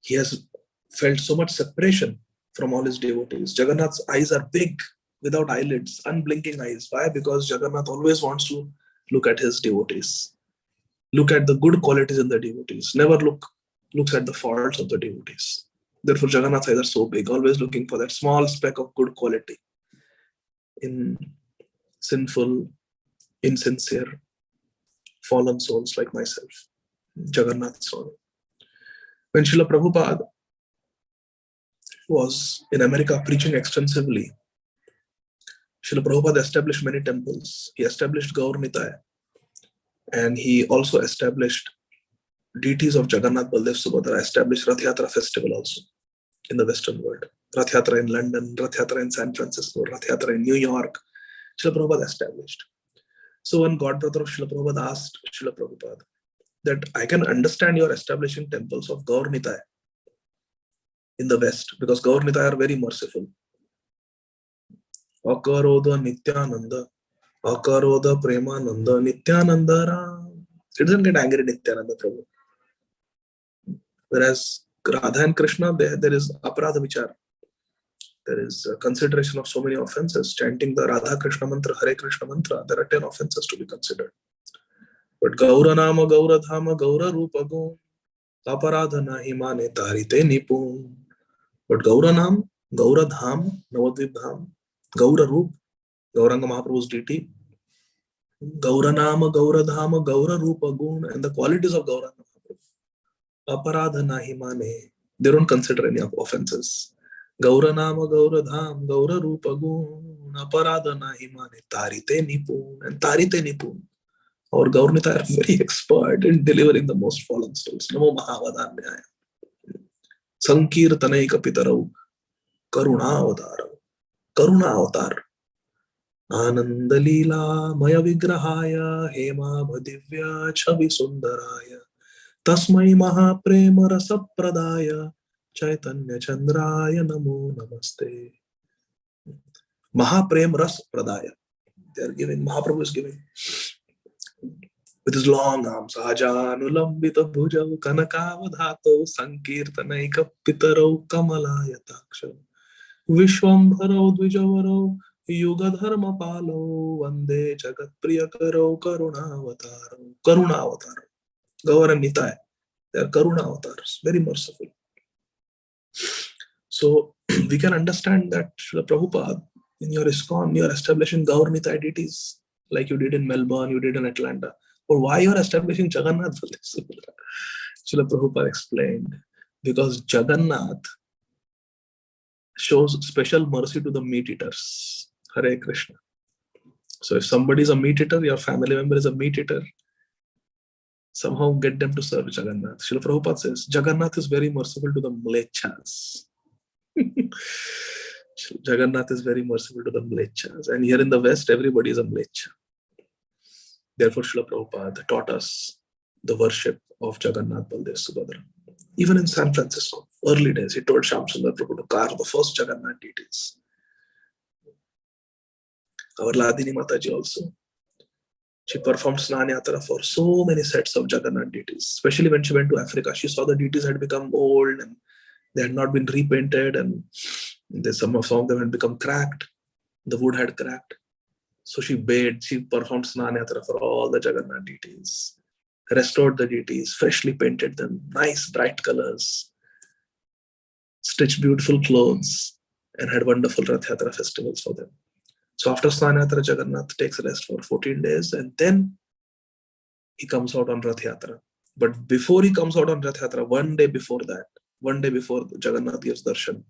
he has felt so much separation from all his devotees. Jagannath's eyes are big, without eyelids, unblinking eyes. Why? Because Jagannath always wants to look at his devotees. Look at the good qualities in the devotees. Never looks at the faults of the devotees. Therefore, Jagannath's eyes are so big, always looking for that small speck of good quality in sinful, insincere, fallen souls like myself. Jagannath's soul. When Srila Prabhupada was in America preaching extensively, Srila Prabhupada established many temples. He established Gaur Nitaya, and he also established deities of Jagannath, Baldev, Subhadra, established Rath Yatra festival also in the Western world. Rath Yatra in London, Rath Yatra in San Francisco, Rath Yatra in New York, Srila Prabhupada established. So one godbrother of Srila Prabhupada asked Srila Prabhupada that I can understand your establishing temples of Gaur Nitaya in the West, because Gaur Nitaya are very merciful. Akaroda Nityananda, Akaroda Premananda, Nityananda Ram. It doesn't get angry, Nityananda Prabhu. Whereas Radha and Krishna, there is Aparadha Vichar. There is a consideration of so many offenses. Chanting the Radha Krishna mantra, Hare Krishna mantra, there are 10 offenses to be considered. But Gaura Nama, Gaura Dhama, Gaura Rupa Gun, Aparadha Nahi Mane Tarite Nipun. But Gaura Nam, Gaura Dham, Navadvip Dham, Gaura Rup, Gauranga Mahaprabhu's deity, Gaura Nama, Gaura Dhama, Gaura Rupa Gun, and the qualities of Gauranga Mahaprabhu. Aparadha Nahi Mane. They don't consider any offenses. Gaura Nama, Gaura Dham, Gaura Rupa Gun, Aparadha Nahi Mane Tarite Nipun. And Tarite Nipun. Our Gaurnita are very expert in delivering the most fallen souls. Namo Mahavadanyaya. Sankirtanaika Pitarau. Karuna Avatar. Karuna Avatar. Anandalila Maya Vigrahaya. Hema Bhadivya Chavi Sundaraya. Tasmai Mahaprema Rasa Pradaya. Chaitanya Chandraya Namo Namaste. Mahaprem Ras Pradaya. They are giving, Mahaprabhu is giving. With his long arms, Ajanulambita Bhujau Kanakavadhato Sankirtanaika Pitarau Kamalayataksha Vishwambharau Dvijavarau Yugadharma Palo Vande Jagat Priyakarau Karunavatarau. Karunavatar. Gaur and Nitaya. They are Karunavatar's, very merciful. So we can understand that Srila Prabhupada, in your ISKCON, you are establishing Gaur-Nitai deities, like you did in Melbourne, you did in Atlanta. Or why you are establishing Jagannath? Srila Prabhupada explained, because Jagannath shows special mercy to the meat eaters. Hare Krishna. So if somebody is a meat eater, your family member is a meat eater, somehow get them to serve Jagannath. Srila Prabhupada says, Jagannath is very merciful to the Mlechas. Jagannath is very merciful to the Mlechas. And here in the West, everybody is a Mlecha. Therefore, Srila Prabhupada taught us the worship of Jagannath, Baldev, Subhadra. Even in San Francisco, early days, he told Shyamsundar Prabhu to carve the first Jagannath deities. Our Ladini Mataji also. She performed Snan Yatra for so many sets of Jagannath deities. Especially when she went to Africa, she saw the deities had become old and they had not been repainted, and some of them had become cracked. The wood had cracked. So she performed Snan Yatra for all the Jagannath deities, restored the deities, freshly painted them, nice bright colors, stitched beautiful clothes, and had wonderful Rath Yatra festivals for them. So after Snan Yatra, Jagannath takes rest for 14 days and then he comes out on Rath Yatra. But before he comes out on Rath Yatra, one day before Jagannath gives darshan,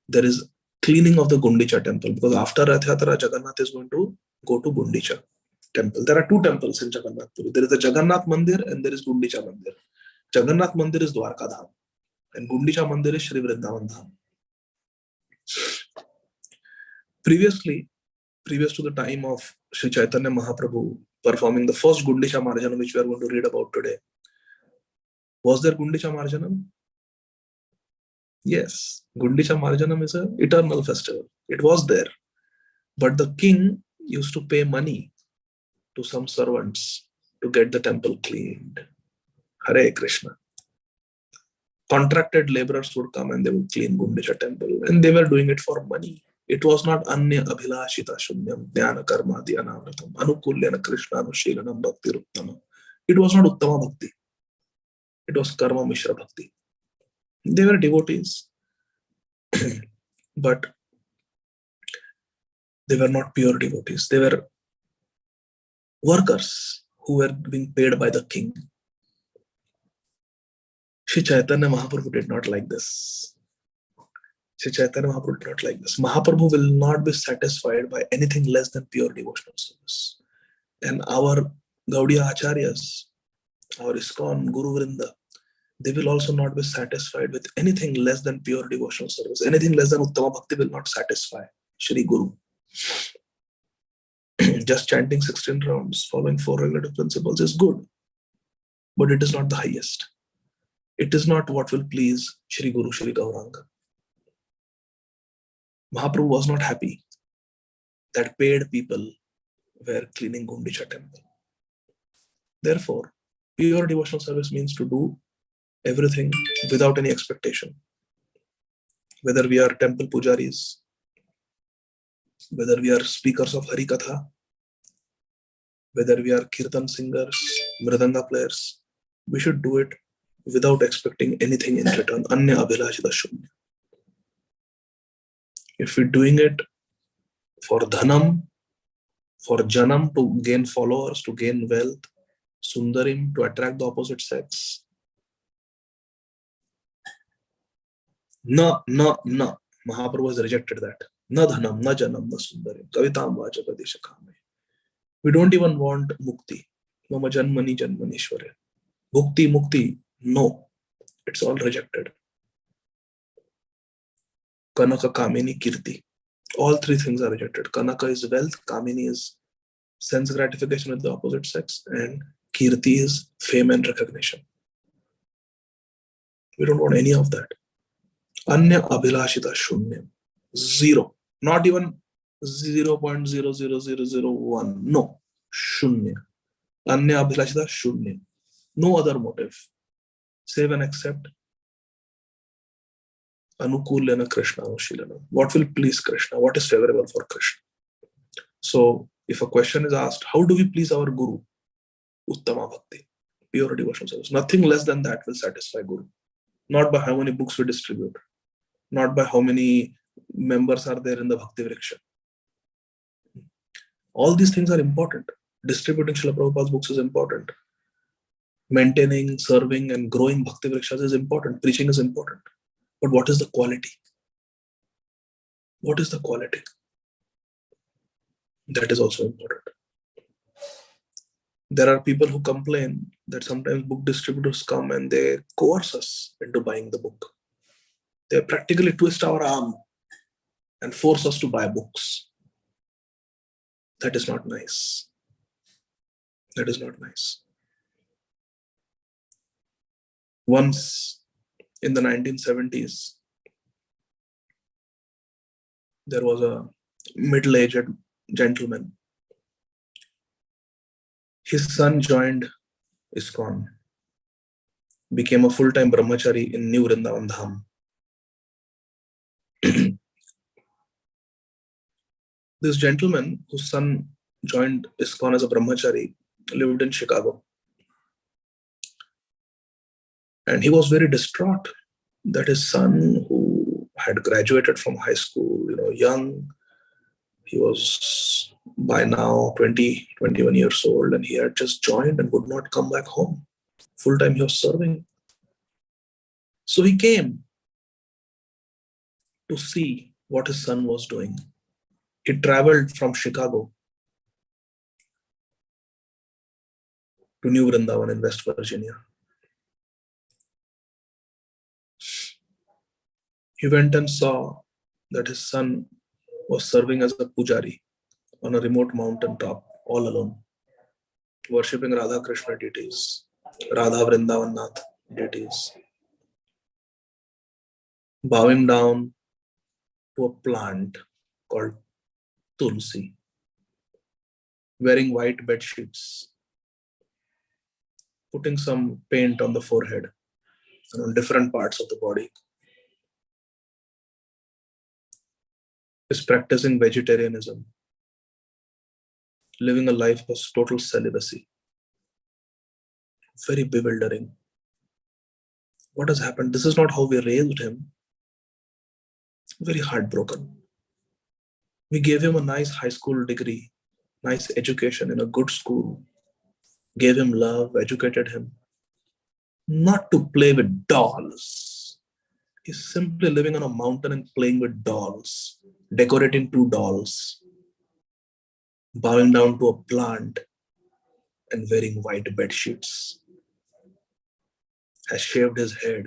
there is cleaning of the Gundicha temple, because after Rath Yatra, Jagannath is going to go to Gundicha temple. There are two temples in Jagannath Puri. There is the Jagannath Mandir and there is Gundicha Mandir. Jagannath Mandir is Dwarka Dham and Gundicha Mandir is Shri Vrindavan Dham. Previous to the time of Sri Chaitanya Mahaprabhu performing the first Gundicha Marjanam, which we are going to read about today, was there Gundicha Marjanam? Yes, Gundicha Marjanam is an eternal festival. It was there. But the king used to pay money to some servants to get the temple cleaned. Hare Krishna. Contracted laborers would come and they would clean Gundicha temple, and they were doing it for money. It was not Anya Abhilashita Shunyam, Dhyana Karma Dhyanavratam, Anukulyana Krishna Anushilanam Bhakti Ruttama. It was not Uttama Bhakti. It was Karma Mishra Bhakti. They were devotees, but they were not pure devotees. They were workers who were being paid by the king. Sri Chaitanya Mahaprabhu did not like this. Sri Chaitanya Mahaprabhu did not like this. Mahaprabhu will not be satisfied by anything less than pure devotional service. And our Gaudiya Acharyas, our ISKCON Guru Vrinda, they will also not be satisfied with anything less than pure devotional service. Anything less than Uttama Bhakti will not satisfy Shri Guru. Just chanting 16 rounds, following 4 regulative principles is good, but it is not the highest. It is not what will please Shri Guru, Shri Gauranga. Mahaprabhu was not happy that paid people were cleaning Gundicha temple. Therefore, pure devotional service means to do everything without any expectation. Whether we are temple pujaris, whether we are speakers of Hari Katha, whether we are kirtan singers, mridanga players, we should do it without expecting anything in return. Anya abhilashita shunya. If we're doing it for dhanam, for janam, to gain followers, to gain wealth, sundarim, to attract the opposite sex, no. Mahaprabhu has rejected that. Na dhanam, na janam, na sundarim. Kavitam vacha kadeshakame. We don't even want mukti. Mama janmani janmanishware. Bhukti, mukti, no. It's all rejected. Kanaka, Kamini, Kirti. All three things are rejected. Kanaka is wealth, Kamini is sense gratification with the opposite sex, and Kirti is fame and recognition. We don't want any of that. Anya abhilashita shunyam. Zero. Not even 0.00001. No. Shunya. Anya abhilashita shunya. No other motive. Save and accept. Anukulyana Krishna Anushilana. What will please Krishna? What is favorable for Krishna? So, if a question is asked, how do we please our Guru? Uttama Bhakti. Pure devotional service. Nothing less than that will satisfy Guru. Not by how many books we distribute. not by how many members are there in the Bhakti Vriksha. All these things are important. Distributing Srila Prabhupada's books is important. Maintaining, serving, and growing Bhakti Vrikshas is important. Preaching is important. But what is the quality? What is the quality? That is also important. There are people who complain that sometimes book distributors come and they coerce us into buying the book. They practically twist our arm and force us to buy books. That is not nice. That is not nice. Once in the 1970s, there was a middle-aged gentleman. His son joined ISKCON, became a full-time brahmachari in New Vrindavan Dham. This gentleman, whose son joined ISKCON as a brahmachari, lived in Chicago. And he was very distraught that his son, who had graduated from high school, young, he was by now 20, 21 years old, and he had just joined and would not come back home. Full time he was serving. So he came to see what his son was doing. He traveled from Chicago to New Vrindavan in West Virginia. He went and saw that his son was serving as a pujari on a remote mountain top, all alone, worshipping Radha Krishna deities, Radha Vrindavan Nath deities, bowing down to a plant called Tulsi, wearing white bed sheets, putting some paint on the forehead and on different parts of the body, is practicing vegetarianism, living a life of total celibacy. Very bewildering. What has happened? This is not how we raised him. Very heartbroken. We gave him a nice high school degree, nice education in a good school, gave him love, educated him, not to play with dolls. He's simply living on a mountain and playing with dolls, decorating 2 dolls, bowing down to a plant and wearing white bed sheets. Has shaved his head,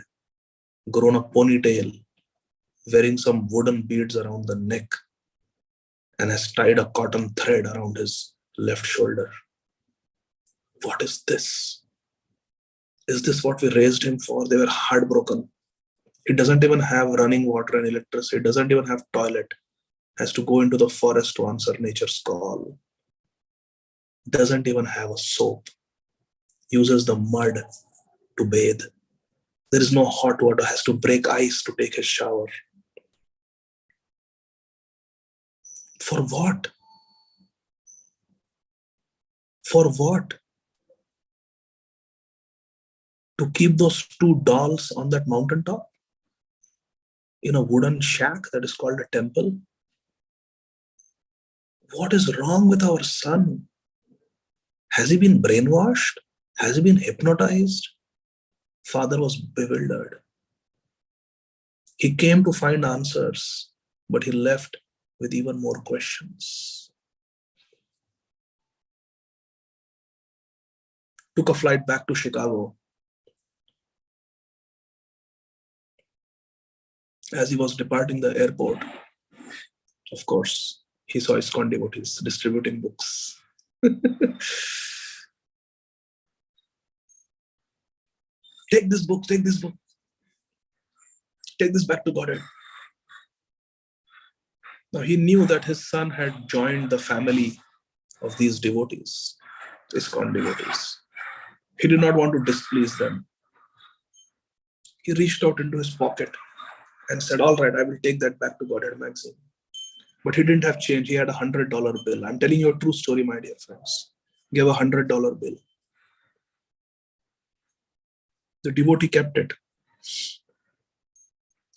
grown a ponytail, wearing some wooden beads around the neck, and has tied a cotton thread around his left shoulder. What is this? Is this what we raised him for? They were heartbroken. He doesn't even have running water and electricity. He doesn't even have toilet. Has to go into the forest to answer nature's call. Doesn't even have a soap. Uses the mud to bathe. There is no hot water. Has to break ice to take his shower. For what? For what? To keep those 2 dolls on that mountaintop? In a wooden shack that is called a temple? What is wrong with our son? Has he been brainwashed? Has he been hypnotized? Father was bewildered. He came to find answers, but he left with even more questions. Took a flight back to Chicago. As he was departing the airport, of course, he saw ISKCON devotees distributing books. Take this book, take this book. Take this back to Godhead. Now he knew that his son had joined the family of these devotees, ISKCON devotees. He did not want to displease them. He reached out into his pocket and said, all right, I will take that back to Godhead magazine. But he didn't have change. He had $100 bill. I'm telling you a true story, my dear friends. Gave a $100 bill. The devotee kept it.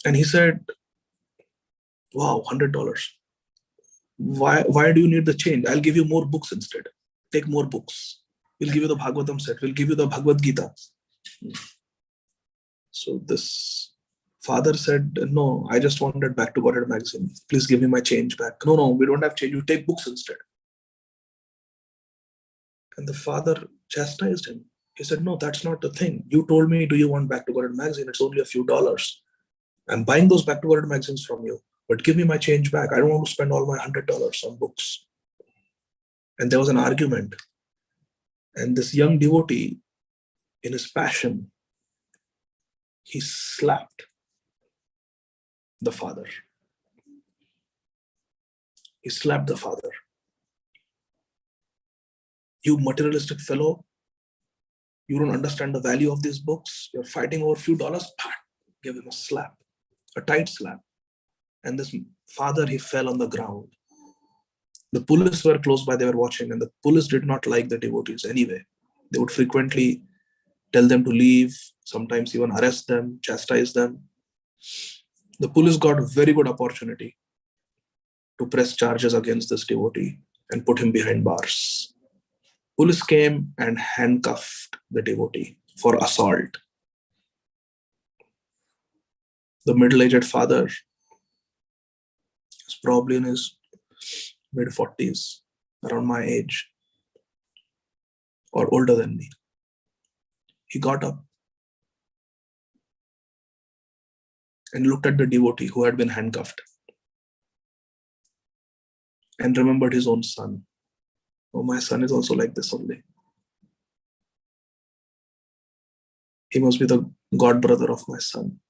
And he said, Wow, $100. Why do you need the change? I'll give you more books instead. Take more books. We'll give you the Bhagavatam set. We'll give you the Bhagavad Gita. So this father said, no, I just wanted Back to Godhead magazine. Please give me my change back. No, we don't have change. You take books instead. And the father chastised him. He said, no, that's not the thing. You told me, do you want Back to Godhead magazine? It's only a few dollars. I'm buying those Back to Godhead magazines from you, but give me my change back. I don't want to spend all my $100 on books. And there was an argument. And this young devotee, in his passion, he slapped the father. He slapped the father. You materialistic fellow, you don't understand the value of these books. You're fighting over a few dollars. Give him a slap, a tight slap. And this father, he fell on the ground. The police were close by, they were watching, and the police did not like the devotees anyway. They would frequently tell them to leave, sometimes even arrest them, chastise them. The police got a very good opportunity to press charges against this devotee and put him behind bars. Police came and handcuffed the devotee for assault. The middle-aged father is probably in his mid-40s, around my age, or older than me. He got up and looked at the devotee who had been handcuffed and remembered his own son. Oh, my son is also like this only. He must be the god brother of my son.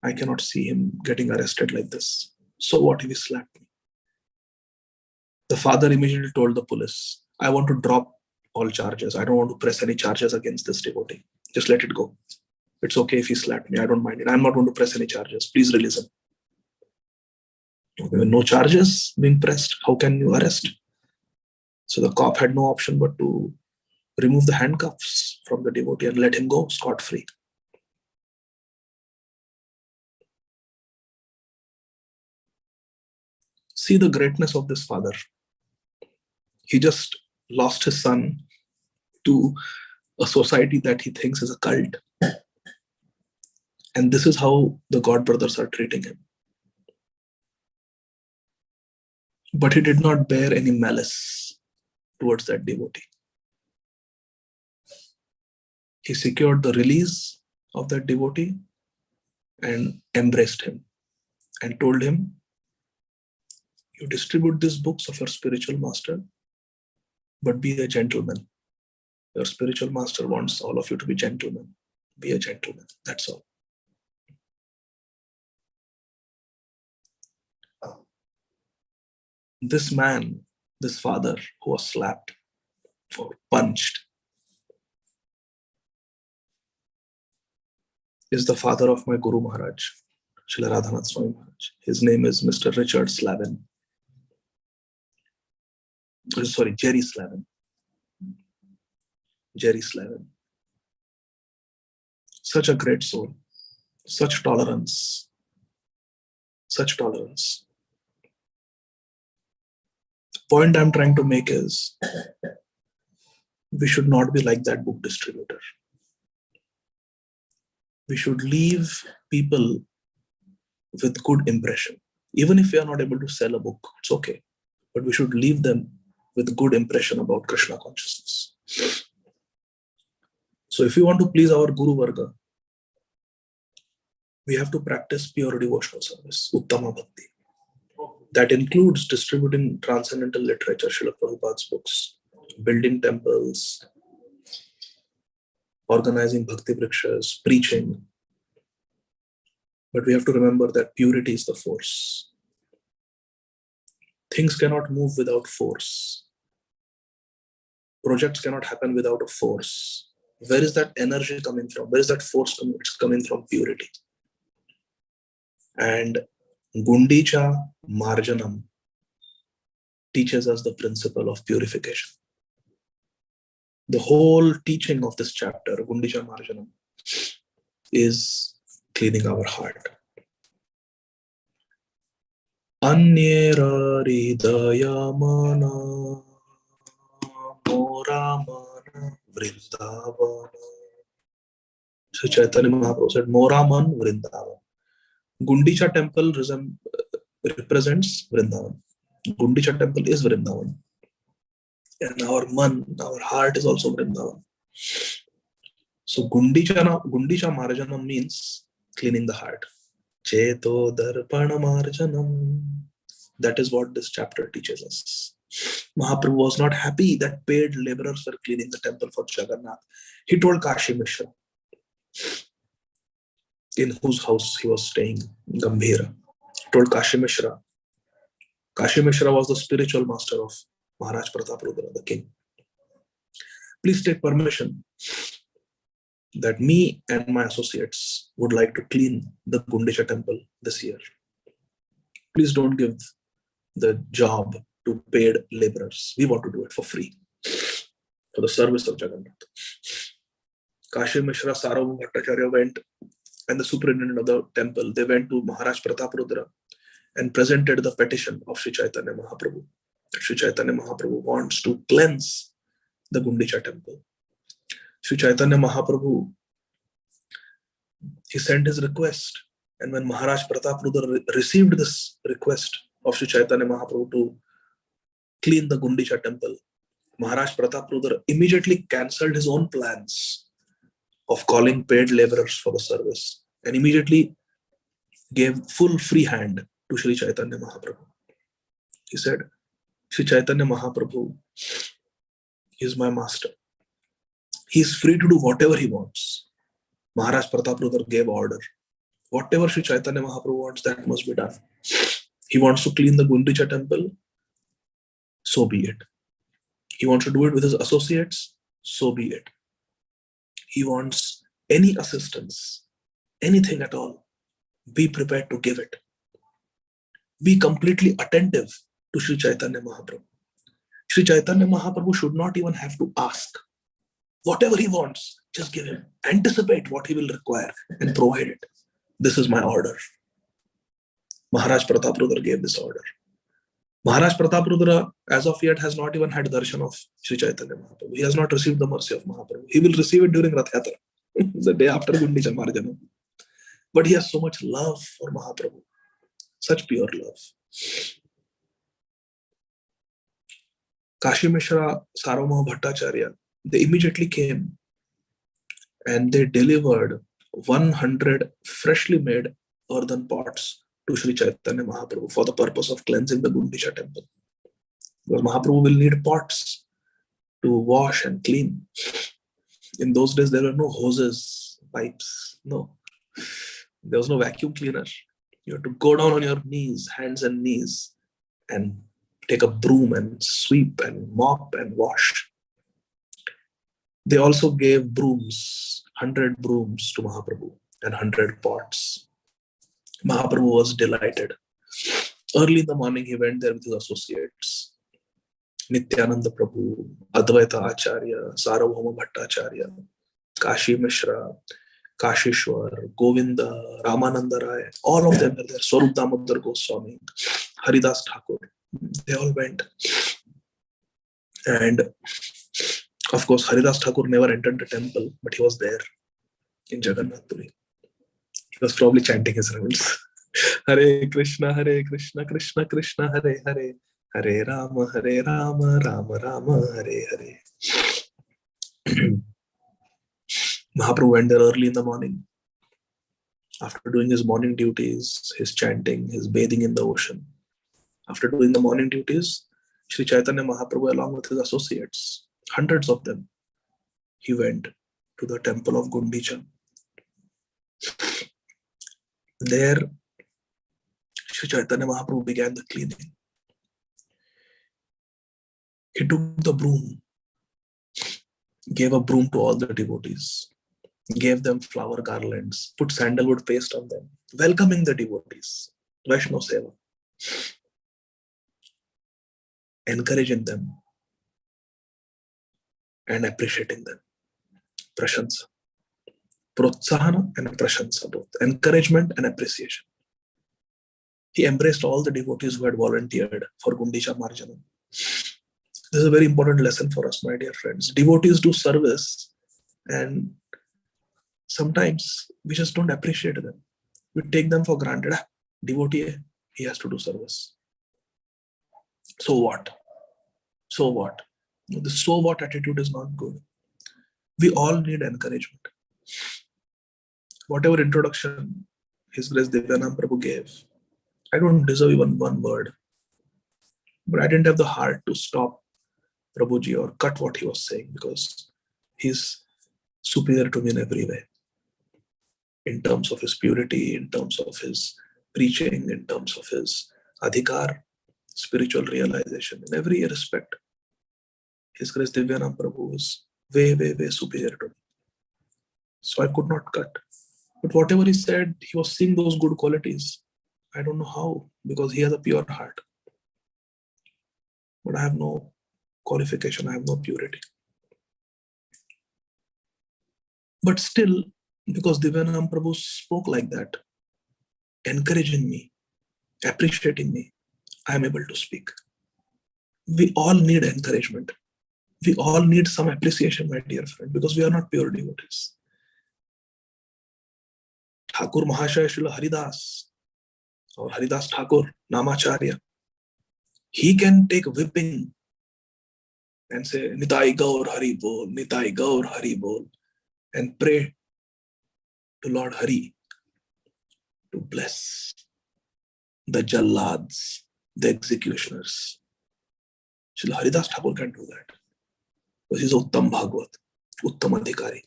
I cannot see him getting arrested like this. So what if he slapped me? The father immediately told the police, I want to drop all charges. I don't want to press any charges against this devotee. Just let it go. It's okay if he slapped me. I don't mind it. I'm not going to press any charges. Please release him. Okay, no charges being pressed. How can you arrest? So the cop had no option but to remove the handcuffs from the devotee and let him go scot-free. See the greatness of this father. He just lost his son to a society that he thinks is a cult. And this is how the God brothers are treating him. But he did not bear any malice towards that devotee. He secured the release of that devotee and embraced him and told him, you distribute these books of your spiritual master, but be a gentleman. Your spiritual master wants all of you to be gentlemen. Be a gentleman. That's all. This man, this father who was slapped or punched, is the father of my Guru Maharaj, Srila Radhanath Swami Maharaj. His name is Mr. Richard Slavin. Sorry, Jerry Slavin. Jerry Slavin. Such a great soul. Such tolerance. Such tolerance. The point I'm trying to make is we should not be like that book distributor. We should leave people with good impression. Even if we are not able to sell a book, it's okay. But we should leave them with good impression about Krishna consciousness. So if we want to please our Guru Varga, we have to practice pure devotional service, Uttama Bhakti. That includes distributing transcendental literature, Srila Prabhupada's books, building temples, organizing Bhakti Vrikshas, preaching. But we have to remember that purity is the force. Things cannot move without force. Projects cannot happen without a force. Where is that energy coming from? Where is that force coming? It's coming from purity. And Gundicha Marjanam teaches us the principle of purification. The whole teaching of this chapter, Gundicha Marjanam, is cleaning our heart. Anyera Hridayamana Moramana Vrindavana. Sri Chaitanya Mahaprabhu said, Moraman Vrindavan. Gundicha temple represents Vrindavan. Gundicha temple is Vrindavan. And our heart is also Vrindavan. So Gundicha Marjanam means cleaning the heart. Cheto Darpana Marjanam. That is what this chapter teaches us. Mahaprabhu was not happy that paid laborers were cleaning the temple for Jagannath. He told Kashi Mishra, in whose house he was staying, Gambhira. He told Kashi Mishra. Kashi Mishra was the spiritual master of Maharaj Prataprudra, the king. Please take permission that me and my associates would like to clean the Gundicha temple this year. Please don't give the job to paid laborers. We want to do it for free, for the service of Jagannath. Kashi Mishra, Sarvabhauma Bhattacharya went, and the superintendent of the temple, they went to Maharaj Prataprudra and presented the petition of Sri Chaitanya Mahaprabhu. Sri Chaitanya Mahaprabhu wants to cleanse the Gundicha temple. Sri Chaitanya Mahaprabhu, he sent his request, and when Maharaj Prataprudra received this request of Sri Chaitanya Mahaprabhu to clean the Gundicha temple, Maharaj Prataprudra immediately cancelled his own plans of calling paid laborers for the service and immediately gave full free hand to Sri Chaitanya Mahaprabhu. He said, Sri Chaitanya Mahaprabhu is my master. He is free to do whatever he wants. Maharaj Prataprudra gave order. Whatever Sri Chaitanya Mahaprabhu wants, that must be done. He wants to clean the Gundicha temple, so be it. He wants to do it with his associates, so be it. He wants any assistance, anything at all, be prepared to give it. Be completely attentive to Sri Chaitanya Mahaprabhu. Sri Chaitanya Mahaprabhu should not even have to ask. Whatever he wants, just give him. Anticipate what he will require and provide it. This is my order. Maharaj Prataprudra gave this order. Maharaj Prataprudra, as of yet, has not even had darshan of Sri Chaitanya Mahaprabhu. He has not received the mercy of Mahaprabhu. He will receive it during Rath Yatra, the day after Gundicha Marjanam. But he has so much love for Mahaprabhu, such pure love. Kashi Mishra, Sarvabhauma Bhattacharya, they immediately came and they delivered 100 freshly made earthen pots to Sri Chaitanya Mahaprabhu for the purpose of cleansing the Gundicha temple. Because Mahaprabhu will need pots to wash and clean. In those days, there were no hoses, pipes, no. There was no vacuum cleaner. You had to go down on your knees, hands and knees, and take a broom and sweep and mop and wash. They also gave brooms, 100 brooms to Mahaprabhu and 100 pots. Mahaprabhu was delighted. Early in the morning, he went there with his associates. Nityananda Prabhu, Advaita Acharya, Sarvabhauma Bhattacharya, Kashi Mishra, Kashishwar, Govinda, Ramananda Rai, all of them were there. Swarup Damodar Goswami, Haridas Thakur, they all went. And of course, Haridas Thakur never entered the temple, but he was there in Jagannath Puri. He was probably chanting his rounds. Hare Krishna, Krishna Krishna, Hare Hare, Hare Rama, Rama Rama, Hare Hare. Mahaprabhu went there early in the morning. After doing his morning duties, his chanting, his bathing in the ocean. After doing the morning duties, Sri Chaitanya Mahaprabhu, along with his associates, hundreds of them, he went to the temple of Gundicha. There, Sri Chaitanya Mahaprabhu began the cleaning. He took the broom, gave a broom to all the devotees, gave them flower garlands, put sandalwood paste on them, welcoming the devotees, Vaishnava Seva, encouraging them and appreciating them. Prashansa. Protsahana and prashansa both. Encouragement and appreciation. He embraced all the devotees who had volunteered for Gundicha Marjanam. This is a very important lesson for us, my dear friends. Devotees do service, and sometimes we just don't appreciate them. We take them for granted. Devotee, he has to do service. So what? So what? The so what attitude is not good. We all need encouragement. Whatever introduction His Grace Divyanam Prabhu gave, I don't deserve even one word. But I didn't have the heart to stop Prabhuji or cut what he was saying, because he's superior to me in every way. In terms of his purity, in terms of his preaching, in terms of his adhikar, spiritual realization, in every respect, His Grace Divyanam Prabhu is way, way, way superior to me. So I could not cut. But whatever he said, he was seeing those good qualities. I don't know how, because he has a pure heart. But I have no qualification, I have no purity. But still, because Divyanam Prabhu spoke like that, encouraging me, appreciating me, I am able to speak. We all need encouragement. We all need some appreciation, my dear friend, because we are not pure devotees. Thakur Mahashaya Srila Haridas, or Haridas Thakur, Namacharya, he can take whipping and say, Nitai Gaur Hari Bol, Nitai Gaur Hari Bol, and pray to Lord Hari to bless the Jallads, the executioners. Srila Haridas Thakur can do that. Because he's Uttam Bhagavad, Uttam Adhikari.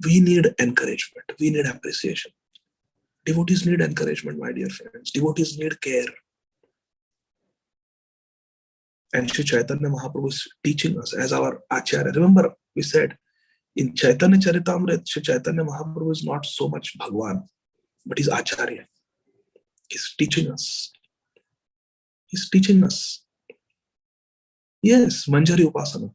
We need encouragement. We need appreciation. Devotees need encouragement, my dear friends. Devotees need care. And Sri Chaitanya Mahaprabhu is teaching us as our Acharya. Remember, we said in Chaitanya Charitamrita, Sri Chaitanya Mahaprabhu is not so much Bhagwan, but he's Acharya. He's teaching us. He's teaching us. Yes, Manjari Upasana.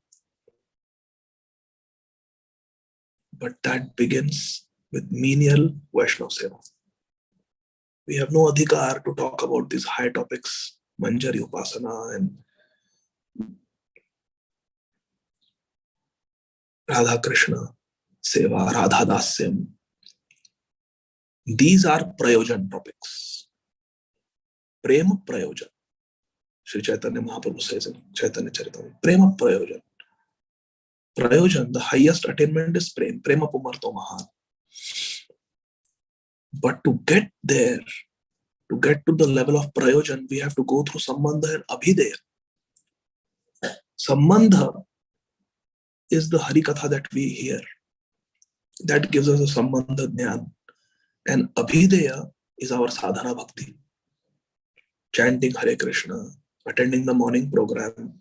But that begins with menial Vaishnava Seva. We have no adhikar to talk about these high topics, Manjari Upasana and Radha Krishna Seva, Radha Dasyam. These are Prayojan topics. Prema Prayojan. Sri Chaitanya Mahaprabhu says in Chaitanya Charitamrita, Prema Prayojan. Prayojan, the highest attainment is Prem, Prema Pumarto Mahan. But to get there, to get to the level of Prayojan, we have to go through Sambandha and Abhideya. Sambandha is the Harikatha that we hear. That gives us a Sambandha Jnana. And Abhideya is our sadhana bhakti. Chanting Hare Krishna, attending the morning program,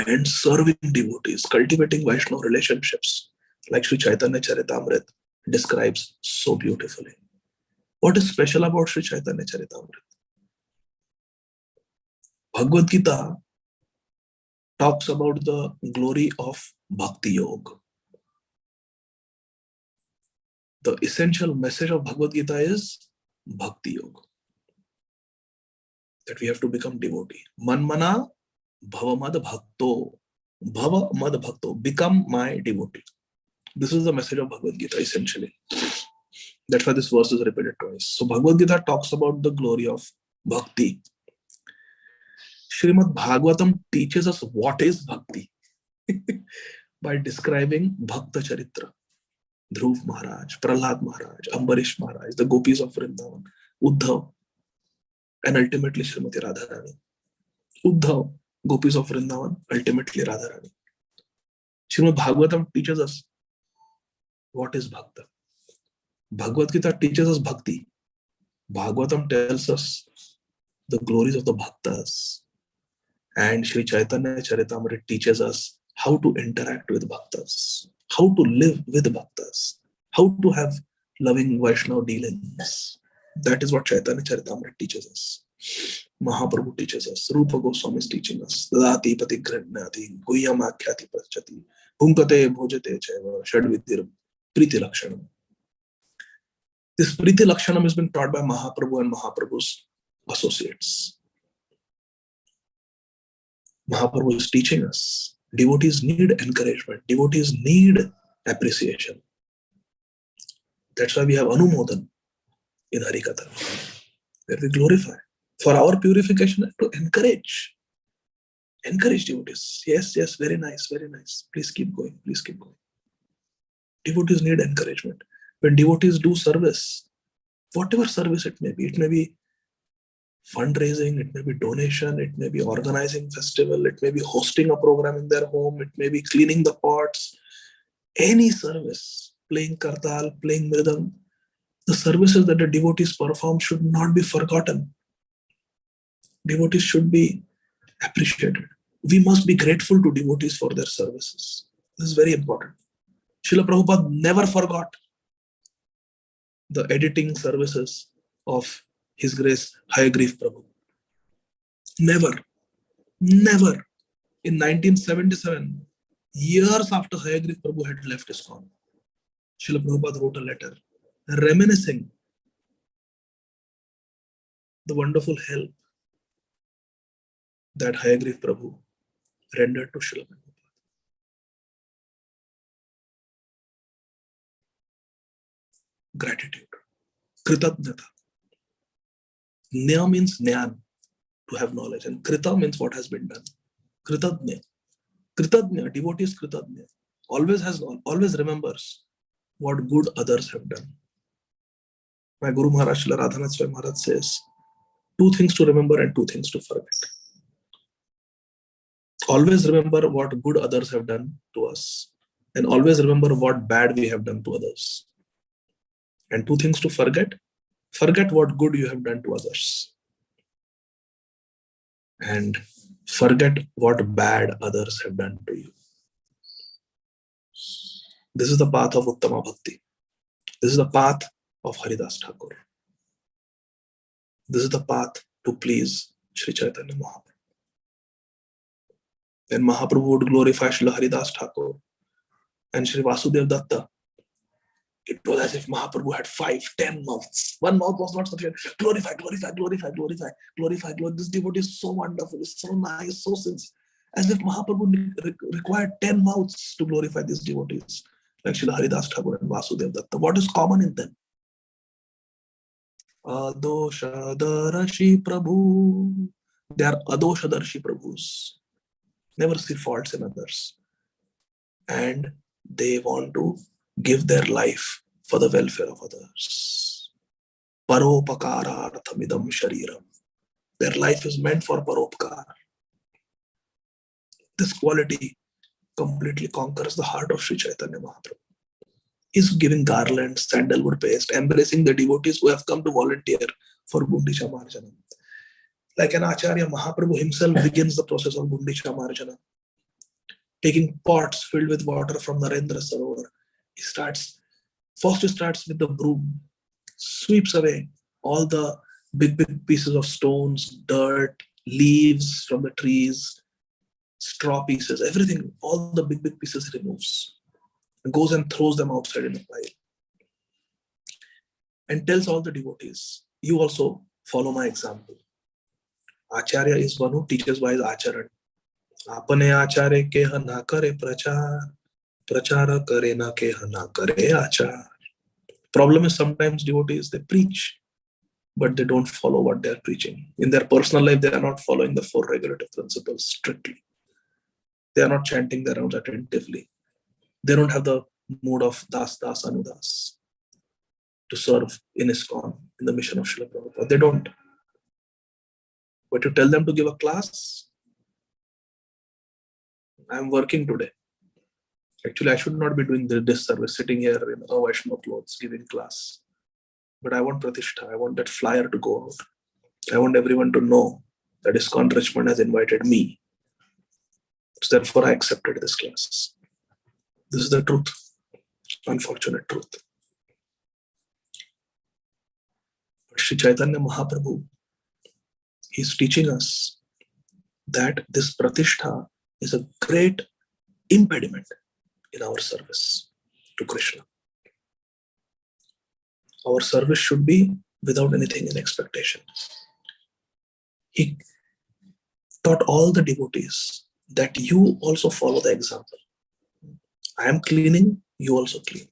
and serving devotees, cultivating Vaishnava relationships, like Sri Chaitanya Charitamrita describes so beautifully. What is special about Sri Chaitanya Charitamrita? Bhagavad Gita talks about the glory of Bhakti Yoga. The essential message of Bhagavad Gita is Bhakti Yoga. That we have to become devotee. Manmana bhavamad bhakto. Bhavamad bhakto. Become my devotee. This is the message of Bhagavad Gita, essentially. That's why this verse is repeated twice. So Bhagavad Gita talks about the glory of bhakti. Srimad Bhagavatam teaches us what is bhakti by describing Bhakta Charitra. Dhruv Maharaj, Prahlad Maharaj, Ambarish Maharaj, the gopis of Vrindavan, Uddhav, and ultimately Srimati Radharani. Uddhav, gopis of Vrindavan, ultimately Radharani. Srimad Bhagavatam teaches us what is Bhakta. Bhagavad Gita teaches us bhakti. Bhagavatam tells us the glories of the bhaktas. And Sri Chaitanya Charitamrita teaches us how to interact with bhaktas, how to live with bhaktas, how to have loving Vaishnava dealings. That is what Chaitanya Charitamrita teaches us. Mahaprabhu teaches us. Rupa Goswami is teaching us. Dadati pati granati, guhyam akhyati paschati, bhunkate bhojate chaiva, shadvidir priti lakshanam. This Priti Lakshanam has been taught by Mahaprabhu and Mahaprabhu's associates. Mahaprabhu is teaching us. Devotees need encouragement. Devotees need appreciation. That's why we have Anumodan in Harikatha, where we glorify. For our purification, to encourage. Encourage devotees. Yes, yes, very nice, very nice. Please keep going, please keep going. Devotees need encouragement. When devotees do service, whatever service it may be fundraising, it may be donation, it may be organizing festival, it may be hosting a program in their home, it may be cleaning the pots, any service, playing kartal, playing mridang, the services that the devotees perform should not be forgotten. Devotees should be appreciated. We must be grateful to devotees for their services. This is very important. Srila Prabhupada never forgot the editing services of His Grace Hayagreef Prabhu. Never. Never. In 1977, years after Hayagreef Prabhu had left ISKCON, Srila Prabhupada wrote a letter reminiscing the wonderful help that Hayagreef Prabhu rendered to Srila Prabhupada. Gratitude. Kritadnyata. Nya means Nyan, to have knowledge, and Krita means what has been done. Kritadnya. Kritadnya, devotee is Kritadnya. Always remembers what good others have done. My Guru Maharaj, Srila Radhanath Swami Maharaj says, 2 things to remember and 2 things to forget. Always remember what good others have done to us, and always remember what bad we have done to others. And 2 things to forget. Forget what good you have done to others. And forget what bad others have done to you. This is the path of Uttama Bhakti. This is the path of Haridas Thakur. This is the path to please Sri Chaitanya Mahaprabhu. When Mahaprabhu would glorify Srila Haridas Thakur and Sri Vasudev Datta, it was as if Mahaprabhu had 5, 10 mouths. One mouth was not sufficient. Glorify, glorify, glorify, glorify, glorify, glorify. This devotee is so wonderful, it's so nice, so sincere. As if Mahaprabhu required 10 mouths to glorify these devotees, like Srila Haridas Thakur and Vasudev Datta. What is common in them? Adoshadarshi Prabhu. They are Adoshadarshi Prabhus. Never see faults in others. And they want to give their life for the welfare of others. Paropakararthamidam shariram. Their life is meant for paropkar. This quality completely conquers the heart of Sri Chaitanya Mahaprabhu. He's giving garlands, sandalwood paste, embracing the devotees who have come to volunteer for Gundicha Marjana. Like an Acharya, Mahaprabhu himself begins the process of Gundicha Marjana. Taking pots filled with water from Narendra Sarovar. He starts with the broom, sweeps away all the big pieces of stones, dirt, leaves from the trees, straw pieces, everything, all the big pieces he removes, and goes and throws them outside in a pile. And tells all the devotees, you also follow my example. Acharya is one who teaches by his acharan. Apane acharya keha na kare prachar, prachara kare na keha na kare achar. Problem is sometimes devotees, they preach, but they don't follow what they are preaching. In their personal life, they are not following the 4 regulative principles strictly. They are not chanting their rounds attentively. They don't have the mood of Das, Das, Anudas to serve in ISKCON, in the mission of Srila Prabhupada. They don't. But you tell them to give a class, I'm working today. Actually, I should not be doing this service, sitting here in a Vaishnava clothes, giving class. But I want Pratishtha. I want that flyer to go out. I want everyone to know that ISKCON Richmond has invited me. So therefore, I accepted this class. This is the truth. Unfortunate truth. But Sri Chaitanya Mahaprabhu, he's teaching us that this Pratishtha is a great impediment in our service to Krishna. Our service should be without anything in expectation. He taught all the devotees that you also follow the example. I am cleaning, you also clean.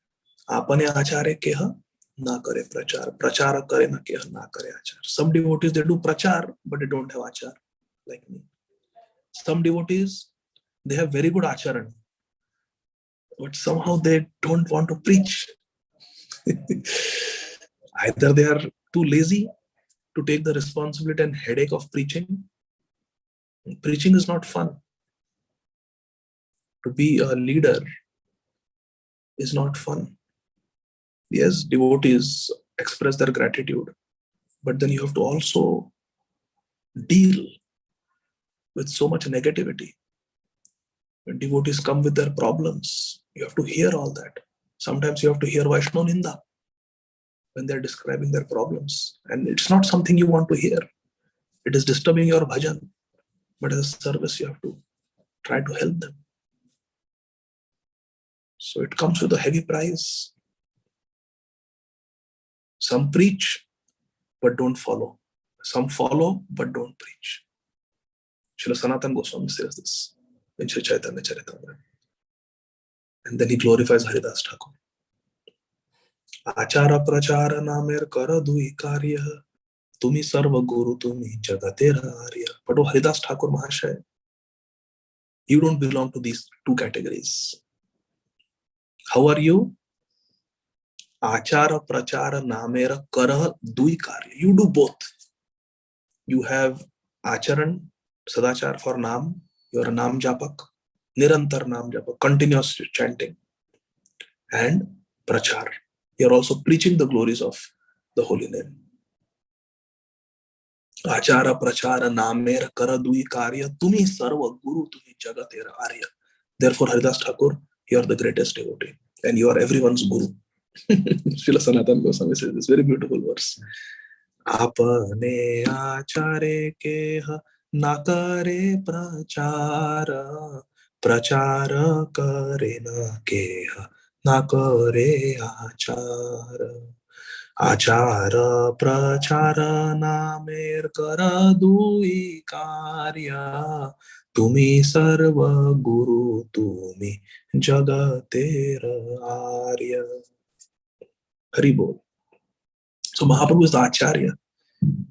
Apane acharya keha, na kare prachar. Prachara kare na keha, na kare achar. Some devotees, they do prachar, but they don't have achar, like me. Some devotees, they have very good acharan, but somehow they don't want to preach. Either they are too lazy to take the responsibility and headache of preaching. Preaching is not fun. To be a leader is not fun. Yes, devotees express their gratitude, but then you have to also deal with so much negativity. When devotees come with their problems, you have to hear all that. Sometimes you have to hear Vaishno Ninda when they're describing their problems. And it's not something you want to hear. It is disturbing your bhajan. But as a service, you have to try to help them. So it comes with a heavy price. Some preach, but don't follow. Some follow, but don't preach. Srila Sanatana Goswami says this in Sri Chaitanya Charitamrita. And then he glorifies Haridas Thakur. Achara prachara namer kara dui karya tumi sarva guru tumi jagatera arya. But oh Haridas Thakur Mahashaya, you don't belong to these two categories. How are you? Achara prachara namera kara dui karya. You do both. You have acharan, sadachar for nam. You are a nam japak, nirantar nam japak, continuous chanting, and prachar. You are also preaching the glories of the holy name. Achara prachara namer kara dui karya tumi sarva guru tumi jagatera arya. Therefore, Haridas Thakur, you are the greatest devotee, and you are everyone's guru. Srila Sanatana Goswami says this very beautiful verse. Apane achare keha nakare prachara prachara kare na keha nakare achara achara prachara namer kara dui karya tumi sarva guru tumi jagatera arya. Hari Bol. So Mahaprabhu is the Acharya.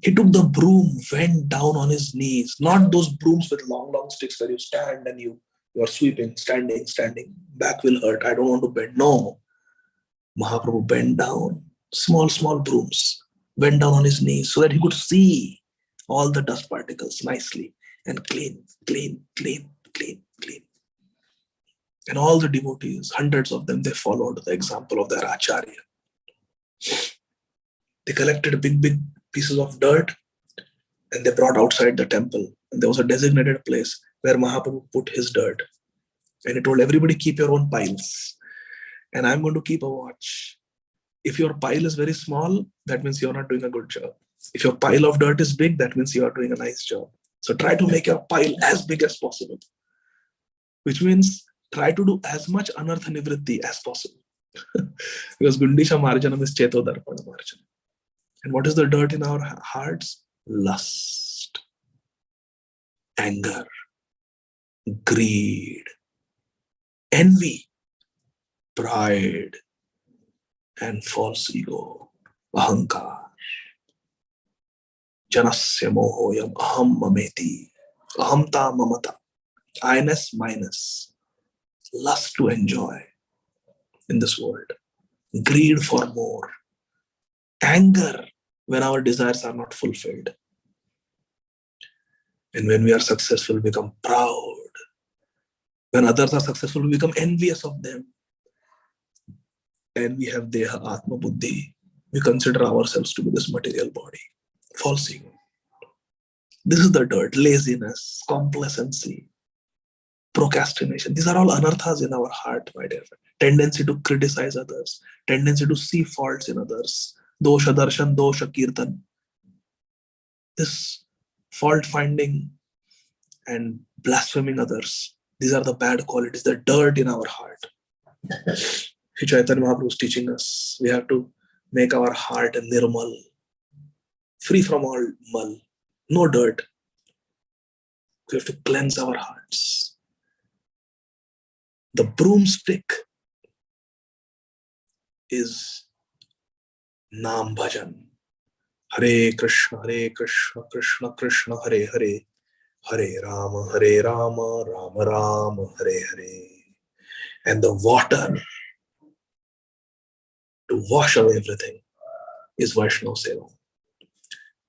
He took the broom, went down on his knees, not those brooms with long, long sticks where you stand and you are sweeping, standing, back will hurt, I don't want to bend. No. Mahaprabhu bent down, small brooms, went down on his knees so that he could see all the dust particles nicely and clean. And all the devotees, hundreds of them, they followed the example of their Acharya. They collected big pieces of dirt and they brought outside the temple. And there was a designated place where Mahaprabhu put his dirt. And he told everybody, keep your own piles. And I'm going to keep a watch. If your pile is very small, that means you're not doing a good job. If your pile of dirt is big, that means you are doing a nice job. So try to make your pile as big as possible. Which means try to do as much anartha nivritti as possible. Because Gundicha Marjanam is Cheto Darpana Marjanam. And what is the dirt in our hearts? Lust, anger, greed, envy, pride, and false ego, ahankar. Janasya mohoyam aham mameti, ahamta mamata, I-ness, minus, lust to enjoy in this world, greed for more, anger when our desires are not fulfilled. And when we are successful, we become proud. When others are successful, we become envious of them. And we have Deha Atma Buddhi. We consider ourselves to be this material body. False ego. This is the dirt, laziness, complacency, procrastination. These are all anarthas in our heart, my dear friend. Tendency to criticize others, tendency to see faults in others, dosha darshan, dosha kirtan. This fault finding and blaspheming others, these are the bad qualities, the dirt in our heart. Sri Chaitanya Mahaprabhu is teaching us. We have to make our heart nirmal, free from all mal, no dirt. We have to cleanse our hearts. The broomstick is Naam Bhajan. Hare Krishna, Krishna Krishna, Hare Hare, Hare Rama, Rama Rama, Hare Hare. And the water to wash away everything is Vaishnava Seva.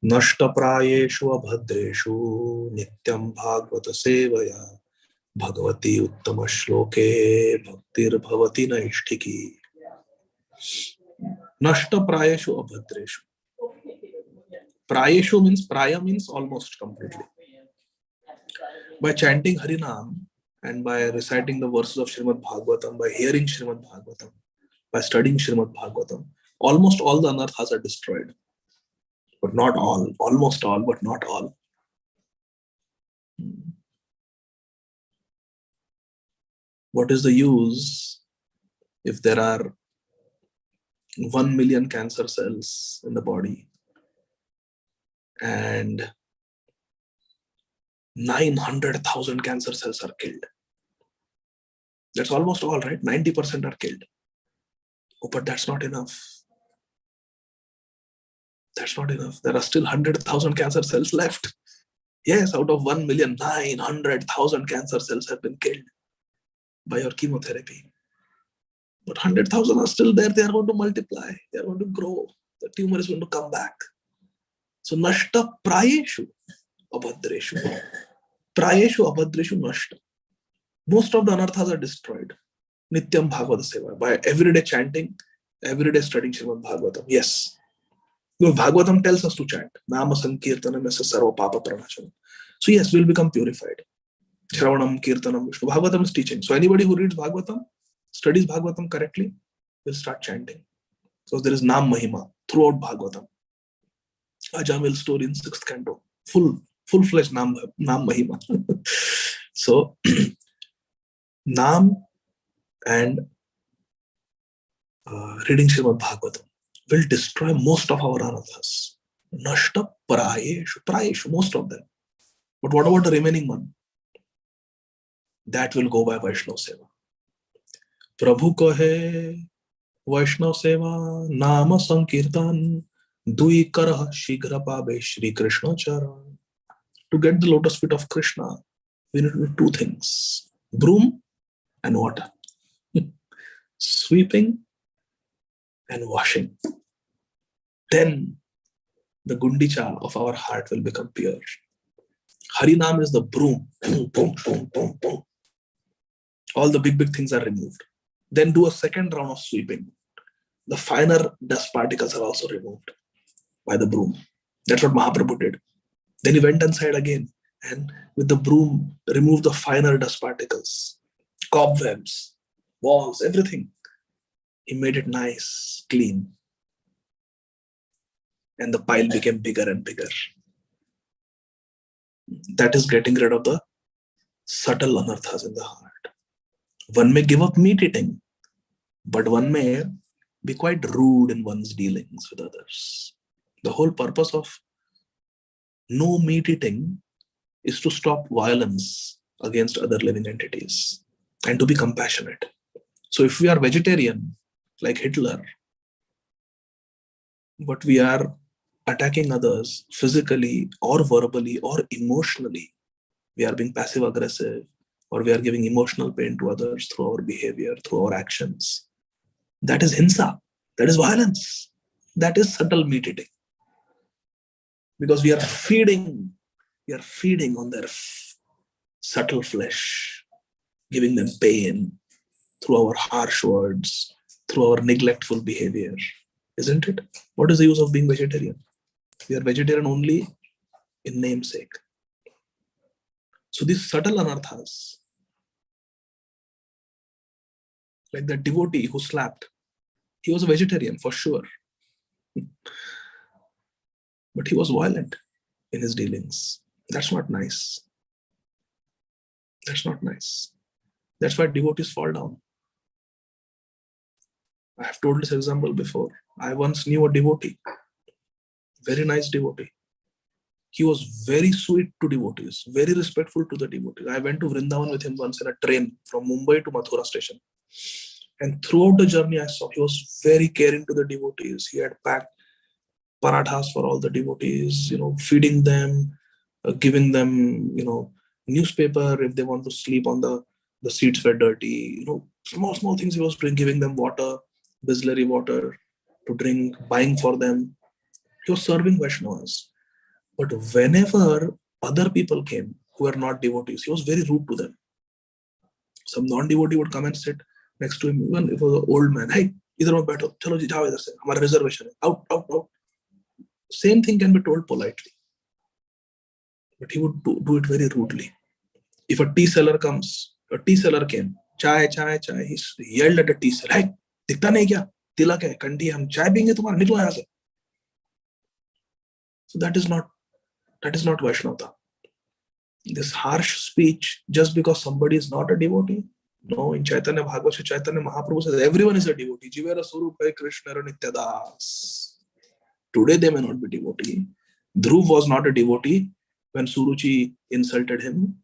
Nashta prayeshu abhadreshu nityam bhagavata sevaya bhagavati uttama shloke bhaktir bhavati naishtiki. Nashta prayeshu abhadreshu. Prayeshu means, praya means almost completely. By chanting Harinam and by reciting the verses of Srimad Bhagavatam, by hearing Srimad Bhagavatam, by studying Srimad Bhagavatam, almost all the anarthas are destroyed. But not all, almost all, but not all. What is the use if there are 1 million cancer cells in the body and 900,000 cancer cells are killed? That's almost all, right? 90% are killed. Oh, but that's not enough. That's not enough. There are still 100,000 cancer cells left. Yes, out of 1 million, 900,000 cancer cells have been killed by your chemotherapy. But 100,000 are still there. They are going to multiply. They are going to grow. The tumor is going to come back. So, nashta prayeshu abhadreshu. Prayeshu abhadreshu nashta. Most of the anarthas are destroyed. Nityam Bhagavata Seva. By everyday chanting, everyday studying Srimad Bhagavatam. Yes. Because Bhagavatam tells us to chant. Nama Sankirtanam yasa sarva papa pranachanam. So yes, we'll become purified. Shravanam, Kirtanam, Vishnu. Bhagavatam is teaching. So anybody who reads Bhagavatam, studies Bhagavatam correctly, will start chanting. So there is Nam Mahima throughout Bhagavatam. Ajamil story in 6th canto. Full-fledged Nam Mahima. So Nam and reading Srimad Bhagavatam will destroy most of our anarthas. Nashta prayeshu, most of them. But what about the remaining one? That will go by Vaishnava Seva. Prabhu kahe Vaishnava Seva Nama Sankirtan Dui Karah Shigra Pabe Shri Krishna Charan. To get the lotus feet of Krishna, we need to do 2 things: broom and water. Sweeping and washing. Then the Gundicha of our heart will become pure. Harinam is the broom. Boom, boom, boom, boom, boom. All the big things are removed. Then do a second round of sweeping. The finer dust particles are also removed by the broom. That's what Mahaprabhu did. Then he went inside again and with the broom removed the finer dust particles, cobwebs, walls, everything. He made it nice, clean. And the pile became bigger and bigger. That is getting rid of the subtle anarthas in the heart. One may give up meat eating, but one may be quite rude in one's dealings with others. The whole purpose of no meat eating is to stop violence against other living entities and to be compassionate. So if we are vegetarian, like Hitler, but we are attacking others physically or verbally or emotionally, we are being passive aggressive, or we are giving emotional pain to others through our behavior, through our actions. That is hinsa. That is violence. That is subtle meat eating. Because we are feeding on their subtle flesh, giving them pain through our harsh words, through our neglectful behavior. Isn't it? What is the use of being vegetarian? We are vegetarian only in namesake. So these subtle anarthas, like the devotee who slapped, he was a vegetarian for sure. But he was violent in his dealings. That's not nice. That's not nice. That's why devotees fall down. I have told this example before. I once knew a devotee, very nice devotee. He was very sweet to devotees, very respectful to the devotees. I went to Vrindavan with him once in a train from Mumbai to Mathura station. And throughout the journey, I saw he was very caring to the devotees. He had packed parathas for all the devotees, feeding them, giving them, newspaper if they want to sleep on the seats were dirty, small things he was doing, giving them water, Bisleri water to drink, buying for them. He was serving Vaishnavas. But whenever other people came who were not devotees, he was very rude to them. Some non-devotee would come and sit next to him, even if it was an old man. Hey, idhar mat baitho, chalo ji jao idhar se, hamara reservation hai, out, out, out. Same thing can be told politely, but he would do it very rudely. If a tea seller came, chai, he yelled at the tea seller, hey, दिखता नहीं क्या, तिलक है, कंठी है, हम चाय पीएंगे तुम्हारा, निकलो यहाँ से. So that is not Vaishnavata. This harsh speech just because somebody is not a devotee. No, in Chaitanya Bhagavad, Chaitanya Mahaprabhu says everyone is a devotee. Jivera Surupa Krishna Nityadas. Today they may not be devotee. Dhruv was not a devotee when Suruchi insulted him.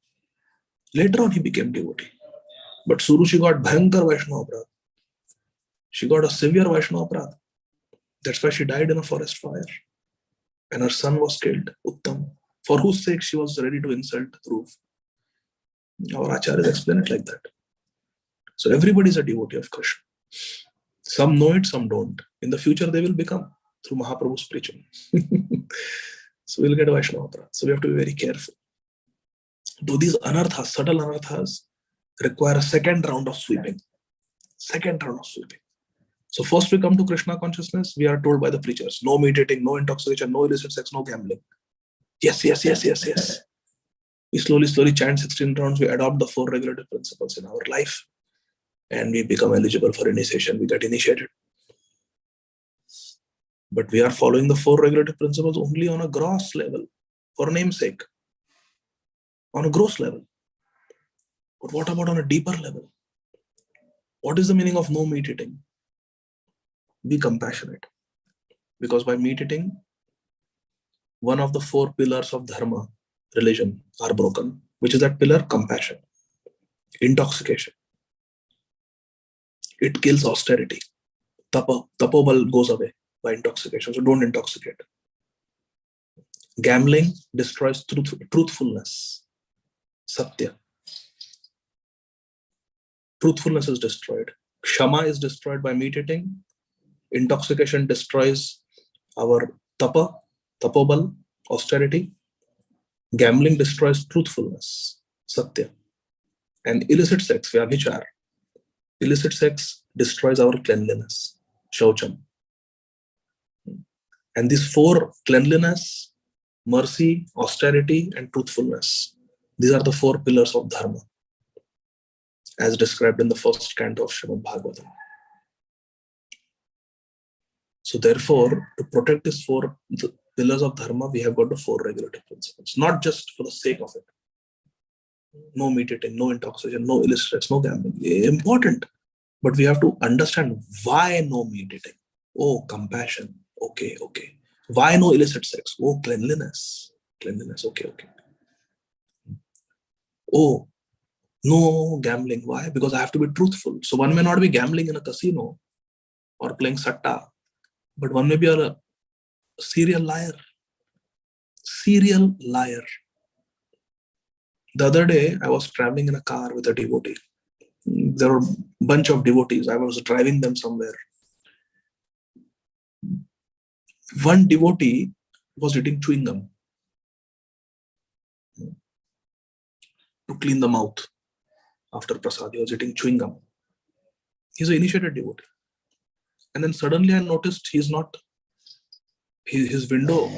Later on he became devotee. But Suruchi got Bhayankar Vaishnava Aparadh. She got a severe Vaishnava Aparadh. That's why she died in a forest fire. And her son was killed, Uttam, for whose sake she was ready to insult Dhruv. Our acharyas explain it like that. So everybody is a devotee of Krishna. Some know it, some don't. In the future they will become through Mahaprabhu's preaching. So we'll get Vaishnava Aparadh. So we have to be very careful. Though these anarthas, subtle anarthas, require a second round of sweeping. So first we come to Krishna consciousness, we are told by the preachers, no meat eating, no intoxication, no illicit sex, no gambling. Yes. We slowly chant 16 rounds, we adopt the 4 regulative principles in our life and we become eligible for initiation, we get initiated. But we are following the 4 regulative principles only on a gross level, for namesake, on a gross level. But what about on a deeper level? What is the meaning of no meat eating? Be compassionate, because by meat eating, one of the 4 pillars of dharma, religion, are broken. Which is that pillar? Compassion. Intoxication. It kills austerity. Tapobal goes away by intoxication, so don't intoxicate. Gambling destroys truthfulness. Satya. Truthfulness is destroyed. Kshama is destroyed by meat eating. Intoxication destroys our tapobal, austerity. Gambling destroys truthfulness, satya. And illicit sex, vyabhichar. Illicit sex destroys our cleanliness, shaucham. And these 4, cleanliness, mercy, austerity, and truthfulness, these are the 4 pillars of dharma, as described in the first canto of Srimad Bhagavatam. So therefore, to protect these 4 pillars of dharma, we have got the 4 regulative principles, not just for the sake of it. No meat eating, no intoxication, no illicit sex, no gambling. Important. But we have to understand why no meat eating. Oh, compassion. Okay. Why no illicit sex? Oh, cleanliness. Okay. Oh, no gambling. Why? Because I have to be truthful. So one may not be gambling in a casino or playing satta, but one may be a serial liar. The other day, I was traveling in a car with a devotee. There were a bunch of devotees. I was driving them somewhere. One devotee was eating chewing gum to clean the mouth after prasad. He was eating chewing gum. He's an initiated devotee. And then suddenly I noticed his window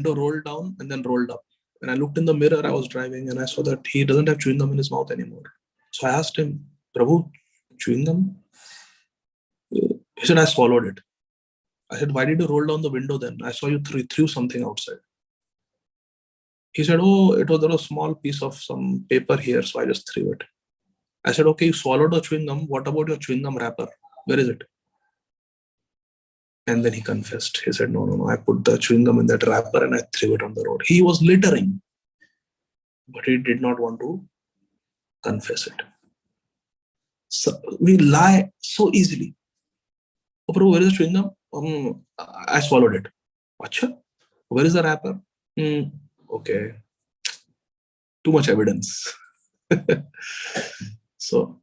rolled down and then rolled up. And I looked in the mirror, I was driving, and I saw that he doesn't have chewing gum in his mouth anymore. So I asked him, Prabhu, chewing gum? He said, I swallowed it. I said, why did you roll down the window then? I saw you threw something outside. He said, oh, there was a small piece of some paper here, so I just threw it. I said, okay, you swallowed the chewing gum. What about your chewing gum wrapper? Where is it? And then he confessed. He said, no, I put the chewing gum in that wrapper and I threw it on the road. He was littering, but he did not want to confess it. So we lie so easily. Oh, Prabhu, where is the chewing gum? I swallowed it. Acha? Where is the wrapper? Okay. Too much evidence. So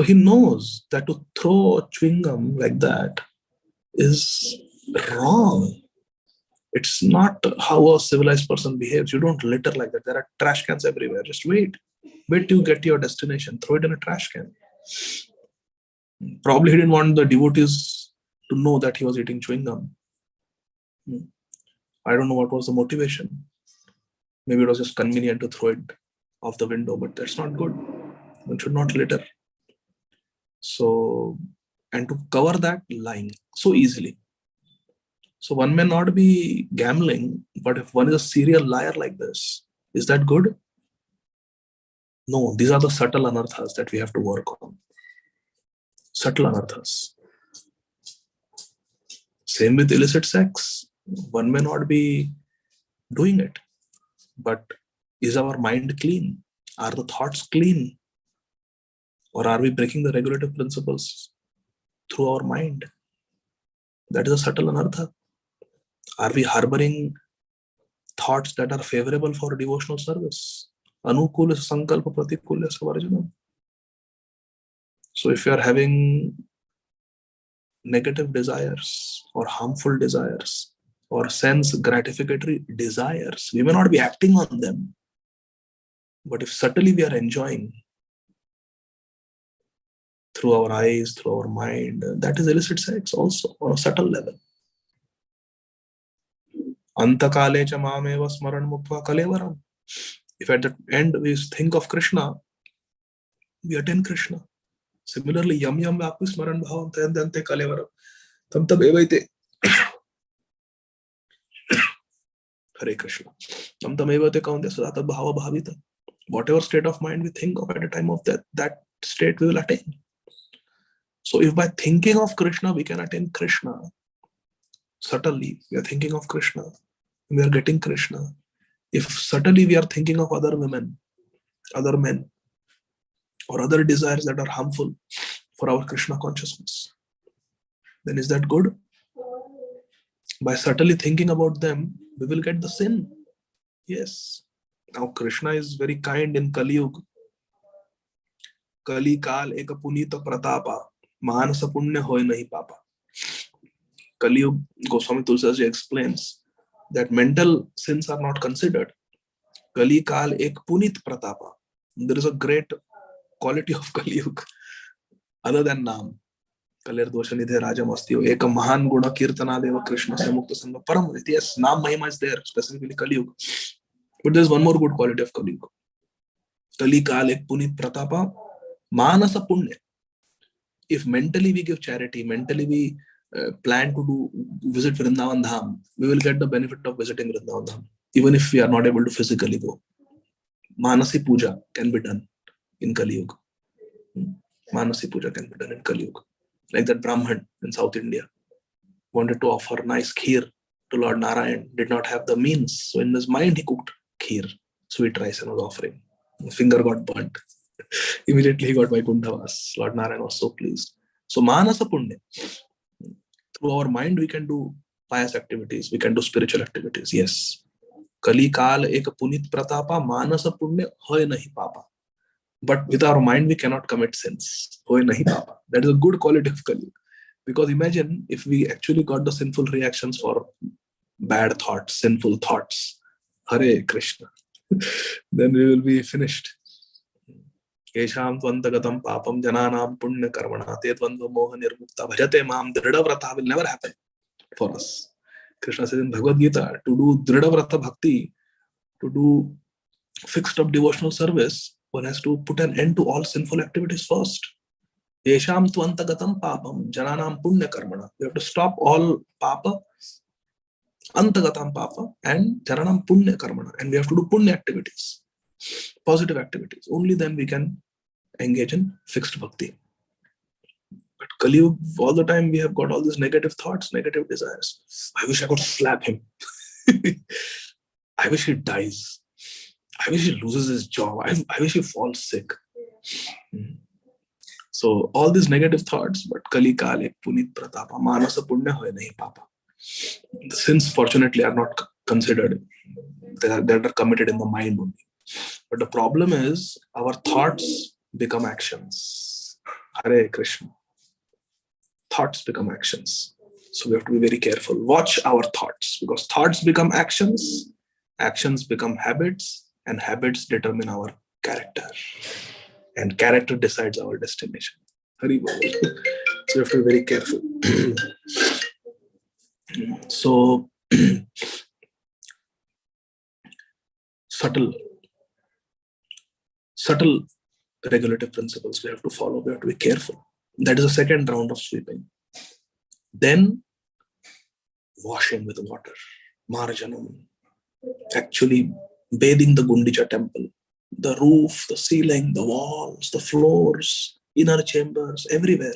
he knows that to throw a chewing gum like that is wrong. It's not how a civilized person behaves. You don't litter like that. There are trash cans everywhere. Just wait till you get to your destination. Throw it in a trash can. Probably he didn't want the devotees to know that he was eating chewing gum. I don't know what was the motivation. Maybe it was just convenient to throw it off the window, but that's not good. One should not litter. So, and to cover that, lying so easily. So one may not be gambling, but if one is a serial liar like this, is that good? No, these are the subtle anarthas that we have to work on. Subtle anarthas. Same with illicit sex. One may not be doing it, but is our mind clean? Are the thoughts clean? Or are we breaking the regulative principles through our mind? That is a subtle anartha. Are we harboring thoughts that are favorable for devotional service? Anukula sankalpa pratikula savarjanam. So if you are having negative desires or harmful desires or sense gratificatory desires, we may not be acting on them. But if subtly we are enjoying through our eyes, through our mind, that is illicit sex also on a subtle level. Antakale cha mameva smaran mukva kalevaram. If at the end we think of Krishna, we attain Krishna. Similarly, yam yam vapi smaran bhavam tayandante kalevaram. Tam tab evaite. Hare Krishna. Tam tam evaite kaunte sadata bhava bhavita. Whatever state of mind we think of at the time of death, that state we will attain. So if by thinking of Krishna, we can attain Krishna, subtly we are thinking of Krishna, we are getting Krishna. If subtly we are thinking of other women, other men, or other desires that are harmful for our Krishna consciousness, then is that good? By subtly thinking about them, we will get the sin. Yes. Now Krishna is very kind in Kali Yuga. Kali Kal Eka Punita Pratapa Manasa Punya Hoy Nahi Papa. Kali Yuga, Goswami Tulsidas explains that mental sins are not considered. Kali Kal Ek Punit Pratapa. There is a great quality of Kali Yuga other than Naam. Kalir Doshanidhe Rajam Astyo Eka Mahan Guna Kirtana Deva Krishna Samukta Sangha Param. Yes, Naam Mahima is there, specifically Kali Yuga. But there is one more good quality of Kali Yuga. Kali Kal Ek Punit Pratapa Manasa Punya. If mentally we give charity, mentally we plan to visit Vrindavan Dham, we will get the benefit of visiting Vrindavan Dham, even if we are not able to physically go. Manasi Puja can be done in Kali Yuga. Manasi Puja can be done in Kali Yuga. Like that Brahman in South India wanted to offer nice kheer to Lord Narayan, did not have the means. So in his mind he cooked kheer, sweet rice, and was offering. His finger got burnt. Immediately he got Vaikunthavas. Lord Narayan was so pleased. So Manasa Punya. Through our mind we can do pious activities, we can do spiritual activities. Yes. Kali Kal Eka Punit Pratapa Manasa Punya Hoy Nahi Papa. But with our mind we cannot commit sins. Hoy Nahi Papa. That is a good quality of Kali. Because imagine if we actually got the sinful reactions for bad thoughts, sinful thoughts. Hare Krishna. Then we will be finished. Kesham Tvantagatam Papam Jananam Punya Karmana Tetvandva Moha Nirmukta Bhajate Mam Dridhavrata will never happen for us. Krishna says in Bhagavad Gita, to do Dridhavrata Bhakti, to do fixed up devotional service, one has to put an end to all sinful activities first. Kesham Tvantagatam Papam Jananam Punya Karmana. We have to stop all Papa, Antagatam Papa, and Jananam Punya Karmana. And we have to do Punya activities, positive activities. Only then we can engage in fixed bhakti. But Kali Yuga, all the time we have got all these negative thoughts, negative desires. I wish I could slap him. I wish he dies. I wish he loses his job. I wish he falls sick. So all these negative thoughts, but Kali Kale, Punit Pratapa, Manasa Punya hoy nahi Papa. The sins fortunately are not considered. They are committed in the mind only. But the problem is our thoughts become actions. Hare Krishna. Thoughts become actions. So we have to be very careful. Watch our thoughts, because thoughts become actions, actions become habits, and habits determine our character. And character decides our destination. Hari Bol. So we have to be very careful. So subtle regulative principles we have to follow. We have to be careful. That is the second round of sweeping. Then washing with water, Marjanam, actually bathing the Gundicha temple, the roof, the ceiling, the walls, the floors, inner chambers, everywhere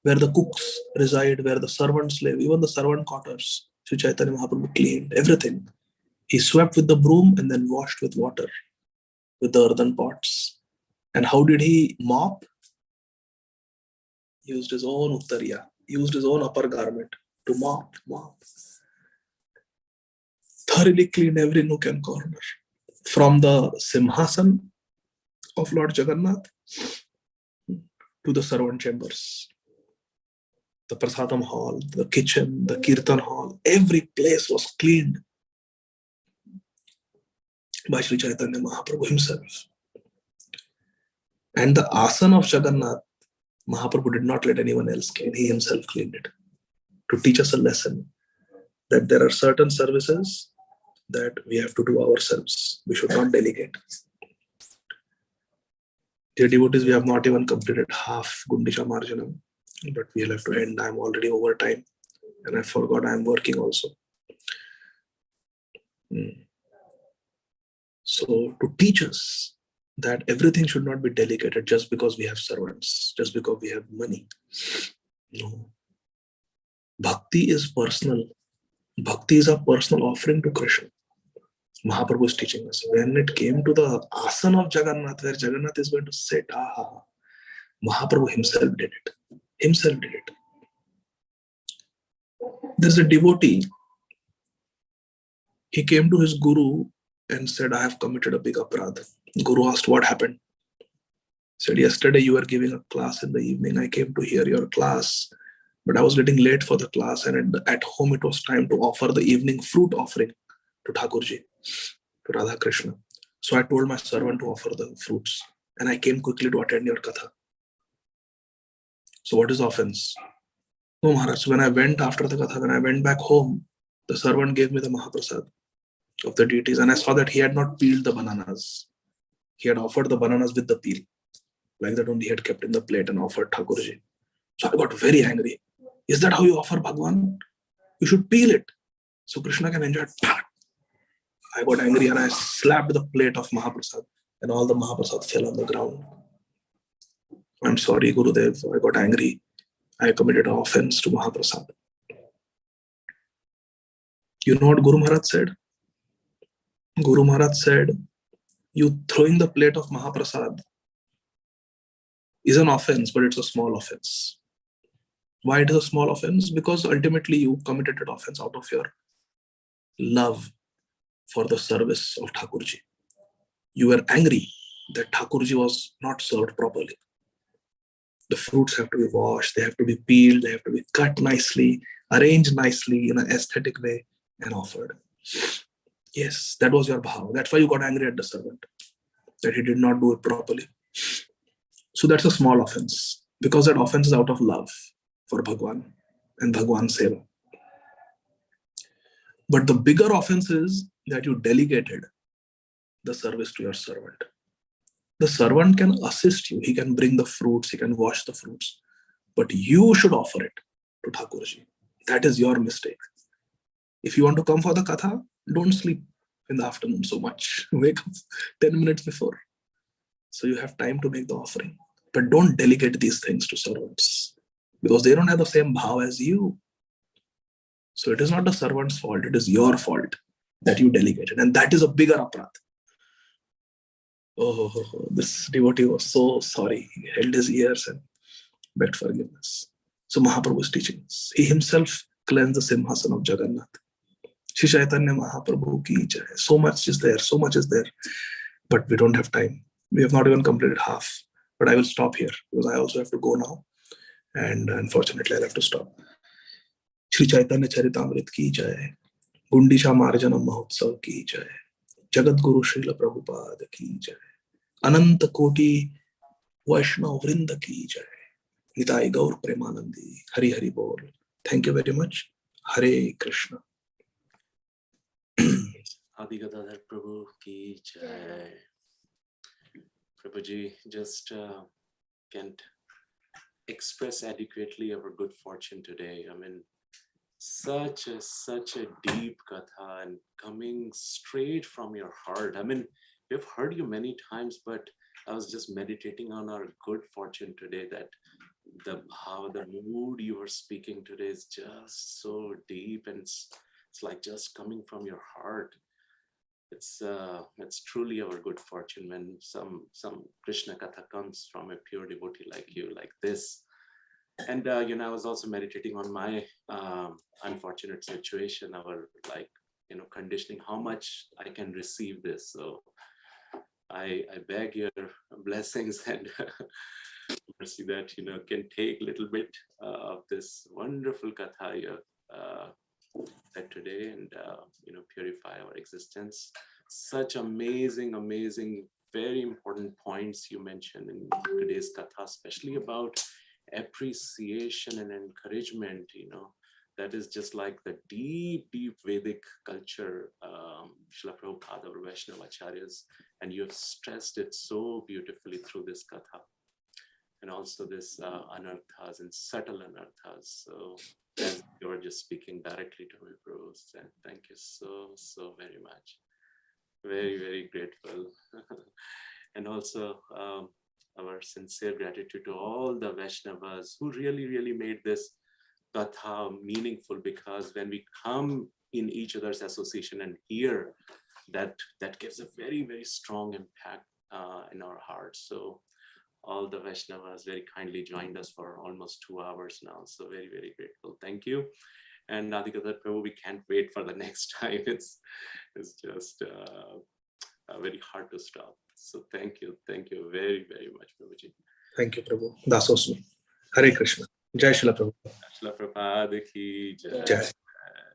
where the cooks reside, where the servants live, even the servant quarters. Sri Chaitanya Mahaprabhu cleaned everything. He swept with the broom and then washed with water, with the earthen pots. And how did he mop? Used his own uttariya, used his own upper garment to mop. Thoroughly cleaned every nook and corner. From the Simhasan of Lord Jagannath to the servant chambers, the Prasadam hall, the kitchen, the Kirtan hall, every place was cleaned by Sri Chaitanya Mahaprabhu himself. And the asana of Jagannath, Mahaprabhu did not let anyone else clean. He himself cleaned it to teach us a lesson that there are certain services that we have to do ourselves. We should not delegate. Dear devotees, we have not even completed half Gundicha Marjanam, but we'll have to end. I'm already over time, and I forgot I'm working also. So to teach us that everything should not be delegated just because we have servants, just because we have money. No. Bhakti is personal. Bhakti is a personal offering to Krishna. Mahaprabhu is teaching us. When it came to the asana of Jagannath, where Jagannath is going to sit, Mahaprabhu himself did it. Himself did it. There's a devotee. He came to his guru and said, I have committed a big aparadh. Guru asked, what happened? Said, yesterday you were giving a class in the evening. I came to hear your class, but I was getting late for the class, and at home it was time to offer the evening fruit offering to Thakurji, to Radha Krishna. So I told my servant to offer the fruits, and I came quickly to attend your katha. So what is offense? No, Maharaj, when I went after the katha, when I went back home, the servant gave me the Mahaprasad of the deities, and I saw that he had not peeled the bananas. He had offered the bananas with the peel. Like that only he had kept in the plate and offered Thakurji. So I got very angry. Is that how you offer Bhagwan? You should peel it so Krishna can enjoy it. I got angry and I slapped the plate of Mahaprasad, and all the Mahaprasad fell on the ground. I'm sorry, Gurudev. I got angry. I committed an offense to Mahaprasad. You know what Guru Maharaj said? Guru Maharaj said, you throwing the plate of Mahaprasad is an offense, but it's a small offense. Why it is a small offense? Because ultimately you committed an offense out of your love for the service of Thakurji. You were angry that Thakurji was not served properly. The fruits have to be washed, they have to be peeled, they have to be cut nicely, arranged nicely in an aesthetic way and offered. Yes, that was your bhav. That's why you got angry at the servant, that he did not do it properly. So that's a small offense, because that offense is out of love for Bhagwan and Bhagwan Seva. But the bigger offense is that you delegated the service to your servant. The servant can assist you, he can bring the fruits, he can wash the fruits, but you should offer it to Thakurji. That is your mistake. If you want to come for the katha, don't sleep in the afternoon so much. Wake up 10 minutes before, so you have time to make the offering. But don't delegate these things to servants. because they don't have the same bhav as you. So it is not the servant's fault, it is your fault that you delegated. And that is a bigger aparat. Oh, this devotee was so sorry. He held his ears and begged forgiveness. So Mahaprabhu is teaching us. He himself cleansed the Simhasan of Jagannath. Shri Chaitanya Mahaprabhu ki jai. So much is there, so much is there. But we don't have time. We have not even completed half. But I will stop here because I also have to go now. And unfortunately, I'll have to stop. Shri Chaitanya Charitamrit ki jai. Gundicha Marjanam Mahotsav ki jai. Jagat Guru Srila Prabhupada ki jai. Ananta Koti Vaishnav Vrinda ki jai. Nitai Gaur Premanandi. Hari Hari Bol. Thank you very much. Hare Krishna. Adi Gadadhara Prabhu ki jai. Prabhuji just can't express adequately our good fortune today. I mean, such a deep katha and coming straight from your heart. I mean, we've heard you many times, but I was just meditating on our good fortune today, that how the mood you were speaking today is just so deep, and it's like just coming from your heart. It's truly our good fortune when some Krishna katha comes from a pure devotee like you, like this. And I was also meditating on my unfortunate situation, our conditioning, how much I can receive this. So I beg your blessings and mercy that can take a little bit of this wonderful katha you said today, and purify our existence. Such amazing, very important points you mentioned in today's katha, especially about appreciation and encouragement. That is just like the deep Vedic culture, Srila Prabhupada, our Vaishnava Acharyas, and you have stressed it so beautifully through this katha, and also this anarthas and subtle anarthas. So as you were just speaking directly to me, Prabhu, and thank you so very much. Very, very grateful. And also our sincere gratitude to all the Vaishnavas who really made this katha meaningful, because when we come in each other's association and hear that gives a very, very strong impact in our hearts. So all the Vaishnavas very kindly joined us for almost 2 hours now. So very, very grateful. Thank you. And Adi Gadadhara Prabhu, we can't wait for the next time. It's just very hard to stop. So thank you very, very much, Prabhuji. Thank you, Prabhu. Dasosmi. Hare Krishna. Jai Srila Prabhupada. Srila Prabhupada ki jai. Jai.